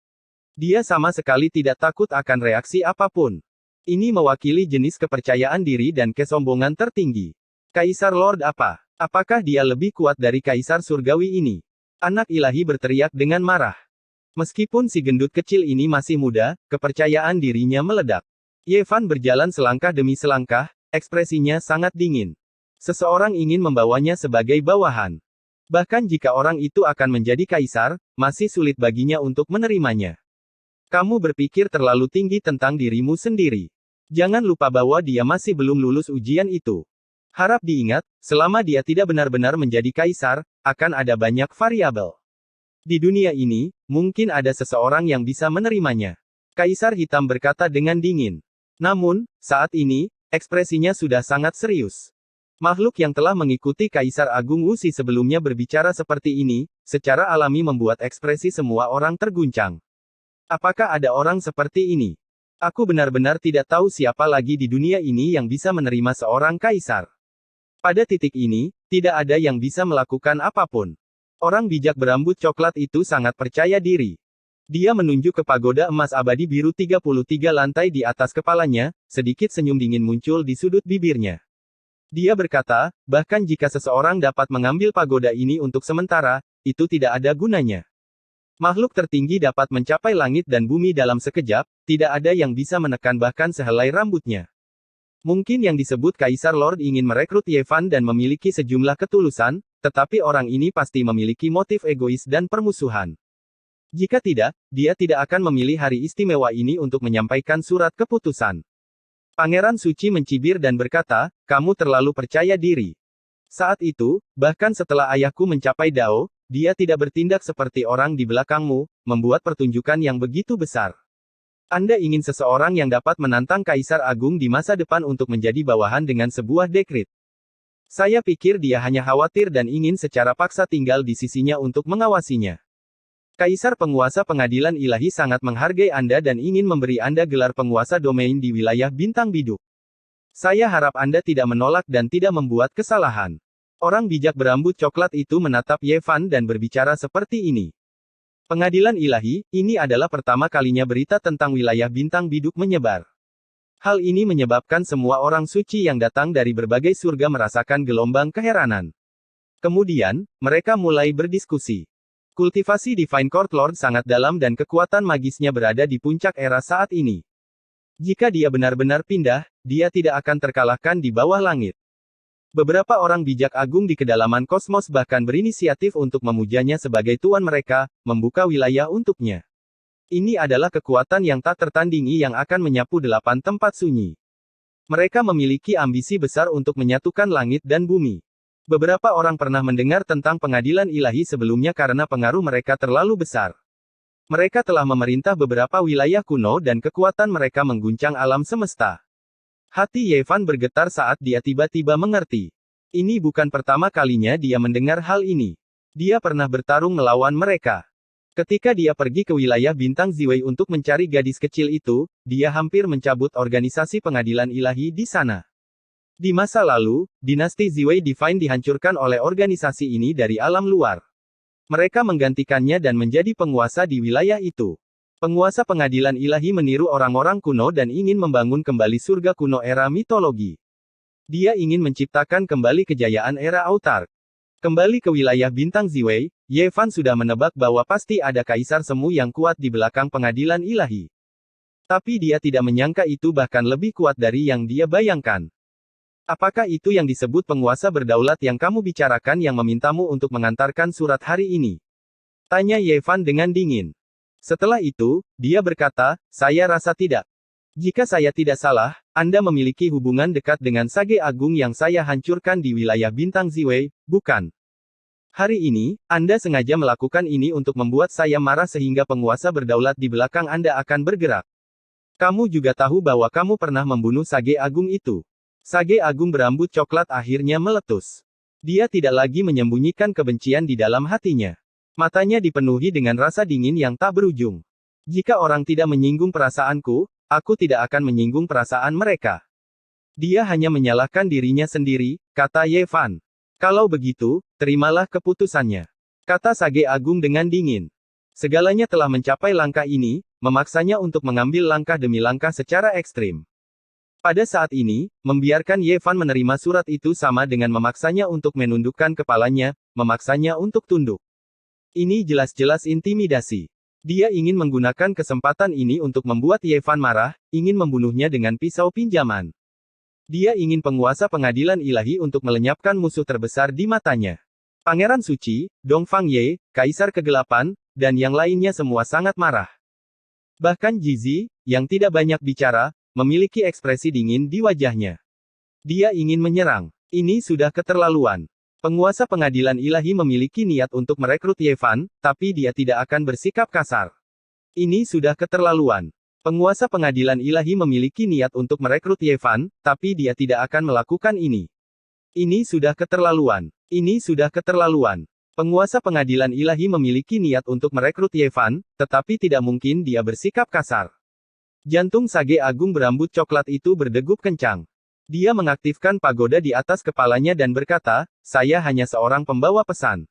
Dia sama sekali tidak takut akan reaksi apapun. Ini mewakili jenis kepercayaan diri dan kesombongan tertinggi. Kaisar Lord apa? Apakah dia lebih kuat dari Kaisar Surgawi ini? Anak ilahi berteriak dengan marah. Meskipun si gendut kecil ini masih muda, kepercayaan dirinya meledak. Yevan berjalan selangkah demi selangkah, ekspresinya sangat dingin. Seseorang ingin membawanya sebagai bawahan. Bahkan jika orang itu akan menjadi kaisar, masih sulit baginya untuk menerimanya. Kamu berpikir terlalu tinggi tentang dirimu sendiri. Jangan lupa bahwa dia masih belum lulus ujian itu. Harap diingat, selama dia tidak benar-benar menjadi kaisar, akan ada banyak variabel. Di dunia ini, mungkin ada seseorang yang bisa menerimanya. Kaisar Hitam berkata dengan dingin. Namun, saat ini, ekspresinya sudah sangat serius. Makhluk yang telah mengikuti Kaisar Agung Wuxi sebelumnya berbicara seperti ini, secara alami membuat ekspresi semua orang terguncang. Apakah ada orang seperti ini? Aku benar-benar tidak tahu siapa lagi di dunia ini yang bisa menerima seorang kaisar. Pada titik ini, tidak ada yang bisa melakukan apapun. Orang bijak berambut coklat itu sangat percaya diri. Dia menunjuk ke pagoda emas abadi biru 33 lantai di atas kepalanya, sedikit senyum dingin muncul di sudut bibirnya. Dia berkata, bahkan jika seseorang dapat mengambil pagoda ini untuk sementara, itu tidak ada gunanya. Makhluk tertinggi dapat mencapai langit dan bumi dalam sekejap, tidak ada yang bisa menekan bahkan sehelai rambutnya. Mungkin yang disebut Kaisar Lord ingin merekrut Yevan dan memiliki sejumlah ketulusan, tetapi orang ini pasti memiliki motif egois dan permusuhan. Jika tidak, dia tidak akan memilih hari istimewa ini untuk menyampaikan surat keputusan. Pangeran Suci mencibir dan berkata, kamu terlalu percaya diri. Saat itu, bahkan setelah ayahku mencapai Dao, dia tidak bertindak seperti orang di belakangmu, membuat pertunjukan yang begitu besar. Anda ingin seseorang yang dapat menantang Kaisar Agung di masa depan untuk menjadi bawahan dengan sebuah dekrit. Saya pikir dia hanya khawatir dan ingin secara paksa tinggal di sisinya untuk mengawasinya. Kaisar penguasa pengadilan ilahi sangat menghargai Anda dan ingin memberi Anda gelar penguasa domain di wilayah bintang biduk. Saya harap Anda tidak menolak dan tidak membuat kesalahan. Orang bijak berambut coklat itu menatap Ye Fan dan berbicara seperti ini. Pengadilan ilahi, ini adalah pertama kalinya berita tentang wilayah bintang biduk menyebar. Hal ini menyebabkan semua orang suci yang datang dari berbagai surga merasakan gelombang keheranan. Kemudian, mereka mulai berdiskusi. Kultivasi Divine Court Lord sangat dalam dan kekuatan magisnya berada di puncak era saat ini. Jika dia benar-benar pindah, dia tidak akan terkalahkan di bawah langit. Beberapa orang bijak agung di kedalaman kosmos bahkan berinisiatif untuk memujanya sebagai tuan mereka, membuka wilayah untuknya. Ini adalah kekuatan yang tak tertandingi yang akan menyapu 8 tempat sunyi. Mereka memiliki ambisi besar untuk menyatukan langit dan bumi. Beberapa orang pernah mendengar tentang pengadilan ilahi sebelumnya karena pengaruh mereka terlalu besar. Mereka telah memerintah beberapa wilayah kuno dan kekuatan mereka mengguncang alam semesta. Hati Ye Fan bergetar saat dia tiba-tiba mengerti. Ini bukan pertama kalinya dia mendengar hal ini. Dia pernah bertarung melawan mereka. Ketika dia pergi ke wilayah bintang Ziwei untuk mencari gadis kecil itu, dia hampir mencabut organisasi pengadilan ilahi di sana. Di masa lalu, dinasti Ziwei Divine dihancurkan oleh organisasi ini dari alam luar. Mereka menggantikannya dan menjadi penguasa di wilayah itu. Penguasa pengadilan ilahi meniru orang-orang kuno dan ingin membangun kembali surga kuno era mitologi. Dia ingin menciptakan kembali kejayaan era Autark. Kembali ke wilayah bintang Ziwei, Ye Fan sudah menebak bahwa pasti ada kaisar semu yang kuat di belakang pengadilan ilahi. Tapi dia tidak menyangka itu bahkan lebih kuat dari yang dia bayangkan. Apakah itu yang disebut penguasa berdaulat yang kamu bicarakan yang memintamu untuk mengantarkan surat hari ini? Tanya Ye Fan dengan dingin. Setelah itu, dia berkata, saya rasa tidak. Jika saya tidak salah, Anda memiliki hubungan dekat dengan Sage Agung yang saya hancurkan di wilayah bintang Ziwei, bukan? Hari ini, Anda sengaja melakukan ini untuk membuat saya marah sehingga penguasa berdaulat di belakang Anda akan bergerak. Kamu juga tahu bahwa kamu pernah membunuh Sage Agung itu. Sage Agung berambut coklat akhirnya meletus. Dia tidak lagi menyembunyikan kebencian di dalam hatinya. Matanya dipenuhi dengan rasa dingin yang tak berujung. Jika orang tidak menyinggung perasaanku, aku tidak akan menyinggung perasaan mereka. Dia hanya menyalahkan dirinya sendiri, kata Ye Fan. Kalau begitu, terimalah keputusannya. Kata Sage Agung dengan dingin. Segalanya telah mencapai langkah ini, memaksanya untuk mengambil langkah demi langkah secara ekstrim. Pada saat ini, membiarkan Ye Fan menerima surat itu sama dengan memaksanya untuk menundukkan kepalanya, memaksanya untuk tunduk. Ini jelas-jelas intimidasi. Dia ingin menggunakan kesempatan ini untuk membuat Ye Fan marah, ingin membunuhnya dengan pisau pinjaman. Dia ingin penguasa pengadilan ilahi untuk melenyapkan musuh terbesar di matanya. Pangeran Suci, Dongfang Ye, Kaisar Kegelapan, dan yang lainnya semua sangat marah. Bahkan Jizi, yang tidak banyak bicara, memiliki ekspresi dingin di wajahnya. Dia ingin menyerang. Ini sudah keterlaluan. Penguasa pengadilan ilahi memiliki niat untuk merekrut Ye Fan, tapi dia tidak akan bersikap kasar. Ini sudah keterlaluan. Penguasa pengadilan ilahi memiliki niat untuk merekrut Ye Fan, tapi dia tidak akan melakukan ini. Ini sudah keterlaluan. Ini sudah keterlaluan. Penguasa pengadilan ilahi memiliki niat untuk merekrut Ye Fan, tetapi tidak mungkin dia bersikap kasar. Jantung Sage Agung berambut coklat itu berdegup kencang. Dia mengaktifkan pagoda di atas kepalanya dan berkata, saya hanya seorang pembawa pesan.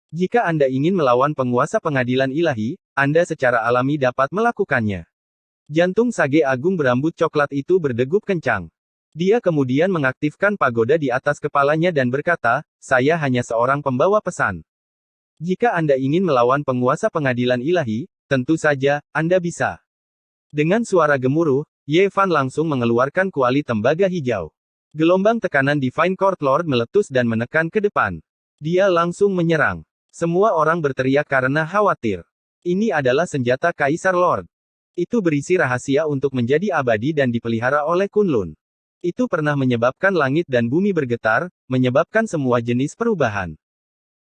Jika Anda ingin melawan penguasa pengadilan ilahi, Anda secara alami dapat melakukannya. Jantung Sage Agung berambut coklat itu berdegup kencang. Dia kemudian mengaktifkan pagoda di atas kepalanya dan berkata, saya hanya seorang pembawa pesan. Jika Anda ingin melawan penguasa pengadilan ilahi, tentu saja, Anda bisa. Dengan suara gemuruh, Ye Fan langsung mengeluarkan kuali tembaga hijau. Gelombang tekanan Divine Court Lord meletus dan menekan ke depan. Dia langsung menyerang. Semua orang berteriak karena khawatir. Ini adalah senjata Kaisar Lord. Itu berisi rahasia untuk menjadi abadi dan dipelihara oleh Kunlun. Itu pernah menyebabkan langit dan bumi bergetar, menyebabkan semua jenis perubahan.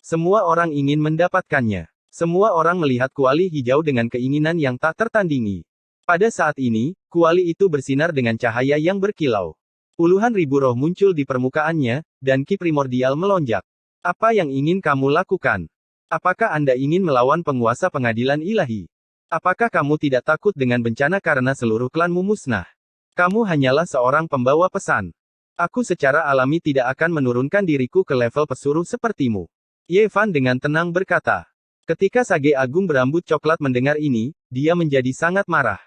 Semua orang ingin mendapatkannya. Semua orang melihat kuali hijau dengan keinginan yang tak tertandingi. Pada saat ini, kuali itu bersinar dengan cahaya yang berkilau. Puluhan ribu roh muncul di permukaannya, dan ki primordial melonjak. Apa yang ingin kamu lakukan? Apakah Anda ingin melawan penguasa pengadilan ilahi? Apakah kamu tidak takut dengan bencana karena seluruh klanmu musnah? Kamu hanyalah seorang pembawa pesan. Aku secara alami tidak akan menurunkan diriku ke level pesuruh sepertimu. Ye Fan dengan tenang berkata. Ketika Sage Agung berambut coklat mendengar ini, dia menjadi sangat marah.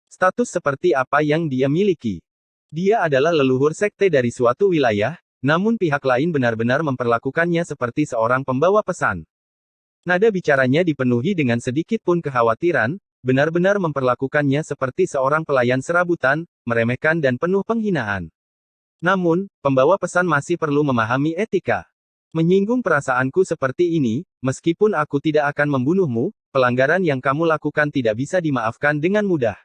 Status seperti apa yang dia miliki? Dia adalah leluhur sekte dari suatu wilayah, namun pihak lain benar-benar memperlakukannya seperti seorang pembawa pesan. Nada bicaranya dipenuhi dengan sedikit pun kekhawatiran, benar-benar memperlakukannya seperti seorang pelayan serabutan, meremehkan dan penuh penghinaan. Namun, pembawa pesan masih perlu memahami etika. Menyinggung perasaanku seperti ini, meskipun aku tidak akan membunuhmu, pelanggaran yang kamu lakukan tidak bisa dimaafkan dengan mudah.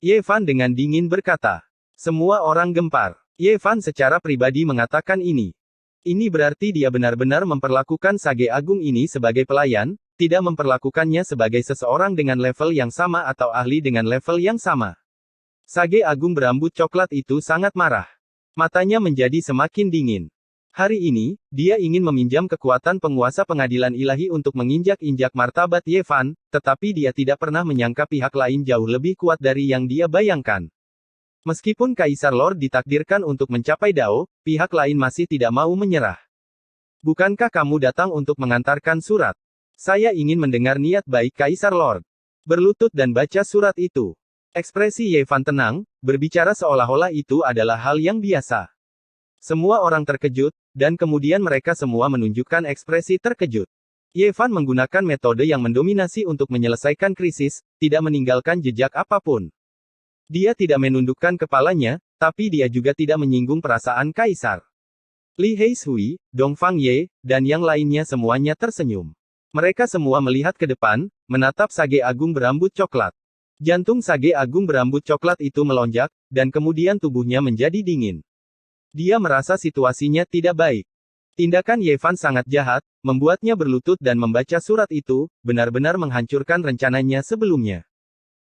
Ye Fan dengan dingin berkata. Semua orang gempar. Ye Fan secara pribadi mengatakan ini. Ini berarti dia benar-benar memperlakukan Sage Agung ini sebagai pelayan, tidak memperlakukannya sebagai seseorang dengan level yang sama atau ahli dengan level yang sama. Sage Agung berambut coklat itu sangat marah. Matanya menjadi semakin dingin. Hari ini, dia ingin meminjam kekuatan penguasa pengadilan ilahi untuk menginjak-injak martabat Ye Fan, tetapi dia tidak pernah menyangka pihak lain jauh lebih kuat dari yang dia bayangkan. Meskipun Kaisar Lord ditakdirkan untuk mencapai Dao, pihak lain masih tidak mau menyerah. Bukankah kamu datang untuk mengantarkan surat? Saya ingin mendengar niat baik Kaisar Lord. Berlutut dan baca surat itu. Ekspresi Ye Fan tenang, berbicara seolah-olah itu adalah hal yang biasa. Semua orang terkejut, dan kemudian mereka semua menunjukkan ekspresi terkejut. Ye Fan menggunakan metode yang mendominasi untuk menyelesaikan krisis, tidak meninggalkan jejak apapun. Dia tidak menundukkan kepalanya, tapi dia juga tidak menyinggung perasaan Kaisar. Li Heishui, Dongfang Ye, dan yang lainnya semuanya tersenyum. Mereka semua melihat ke depan, menatap Sage Agung berambut coklat. Jantung Sage Agung berambut coklat itu melonjak, dan kemudian tubuhnya menjadi dingin. Dia merasa situasinya tidak baik. Tindakan Ye Fan sangat jahat, membuatnya berlutut dan membaca surat itu, benar-benar menghancurkan rencananya sebelumnya.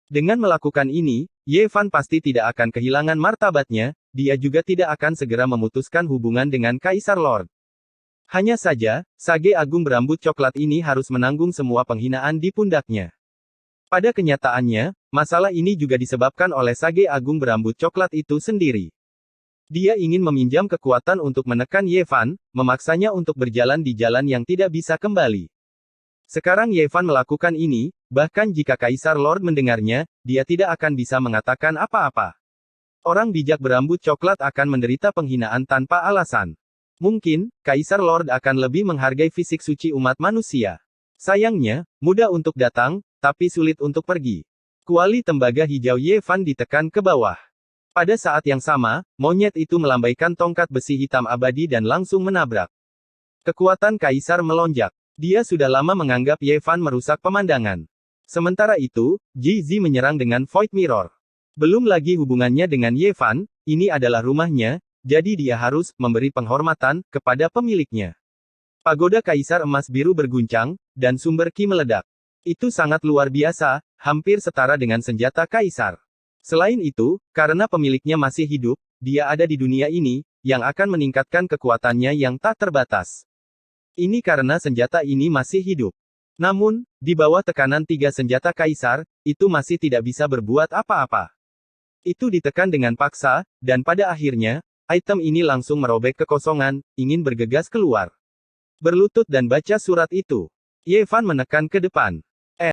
Dengan melakukan ini, Ye Fan pasti tidak akan kehilangan martabatnya, dia juga tidak akan segera memutuskan hubungan dengan Kaisar Lord. Hanya saja, Sage Agung berambut coklat ini harus menanggung semua penghinaan di pundaknya. Pada kenyataannya, masalah ini juga disebabkan oleh Sage Agung berambut coklat itu sendiri. Dia ingin meminjam kekuatan untuk menekan Ye Fan, memaksanya untuk berjalan di jalan yang tidak bisa kembali. Sekarang Ye Fan melakukan ini, bahkan jika Kaisar Lord mendengarnya, dia tidak akan bisa mengatakan apa-apa. Orang bijak berambut coklat akan menderita penghinaan tanpa alasan. Mungkin, Kaisar Lord akan lebih menghargai fisik suci umat manusia. Sayangnya, mudah untuk datang, tapi sulit untuk pergi. Kuali tembaga hijau Ye Fan ditekan ke bawah. Pada saat yang sama, monyet itu melambaikan tongkat besi hitam abadi dan langsung menabrak. Kekuatan Kaisar melonjak. Dia sudah lama menganggap Ye Fan merusak pemandangan. Sementara itu, Ji Zi menyerang dengan Void Mirror. Belum lagi hubungannya dengan Ye Fan, ini adalah rumahnya, jadi dia harus memberi penghormatan kepada pemiliknya. Pagoda Kaisar emas biru berguncang, dan sumber Qi meledak. Itu sangat luar biasa, hampir setara dengan senjata Kaisar. Selain itu, karena pemiliknya masih hidup, dia ada di dunia ini, yang akan meningkatkan kekuatannya yang tak terbatas. Ini karena senjata ini masih hidup. Namun, di bawah tekanan 3 senjata Kaisar, itu masih tidak bisa berbuat apa-apa. Itu ditekan dengan paksa, dan pada akhirnya, item ini langsung merobek kekosongan, ingin bergegas keluar. Berlutut dan baca surat itu. Ye Fan menekan ke depan.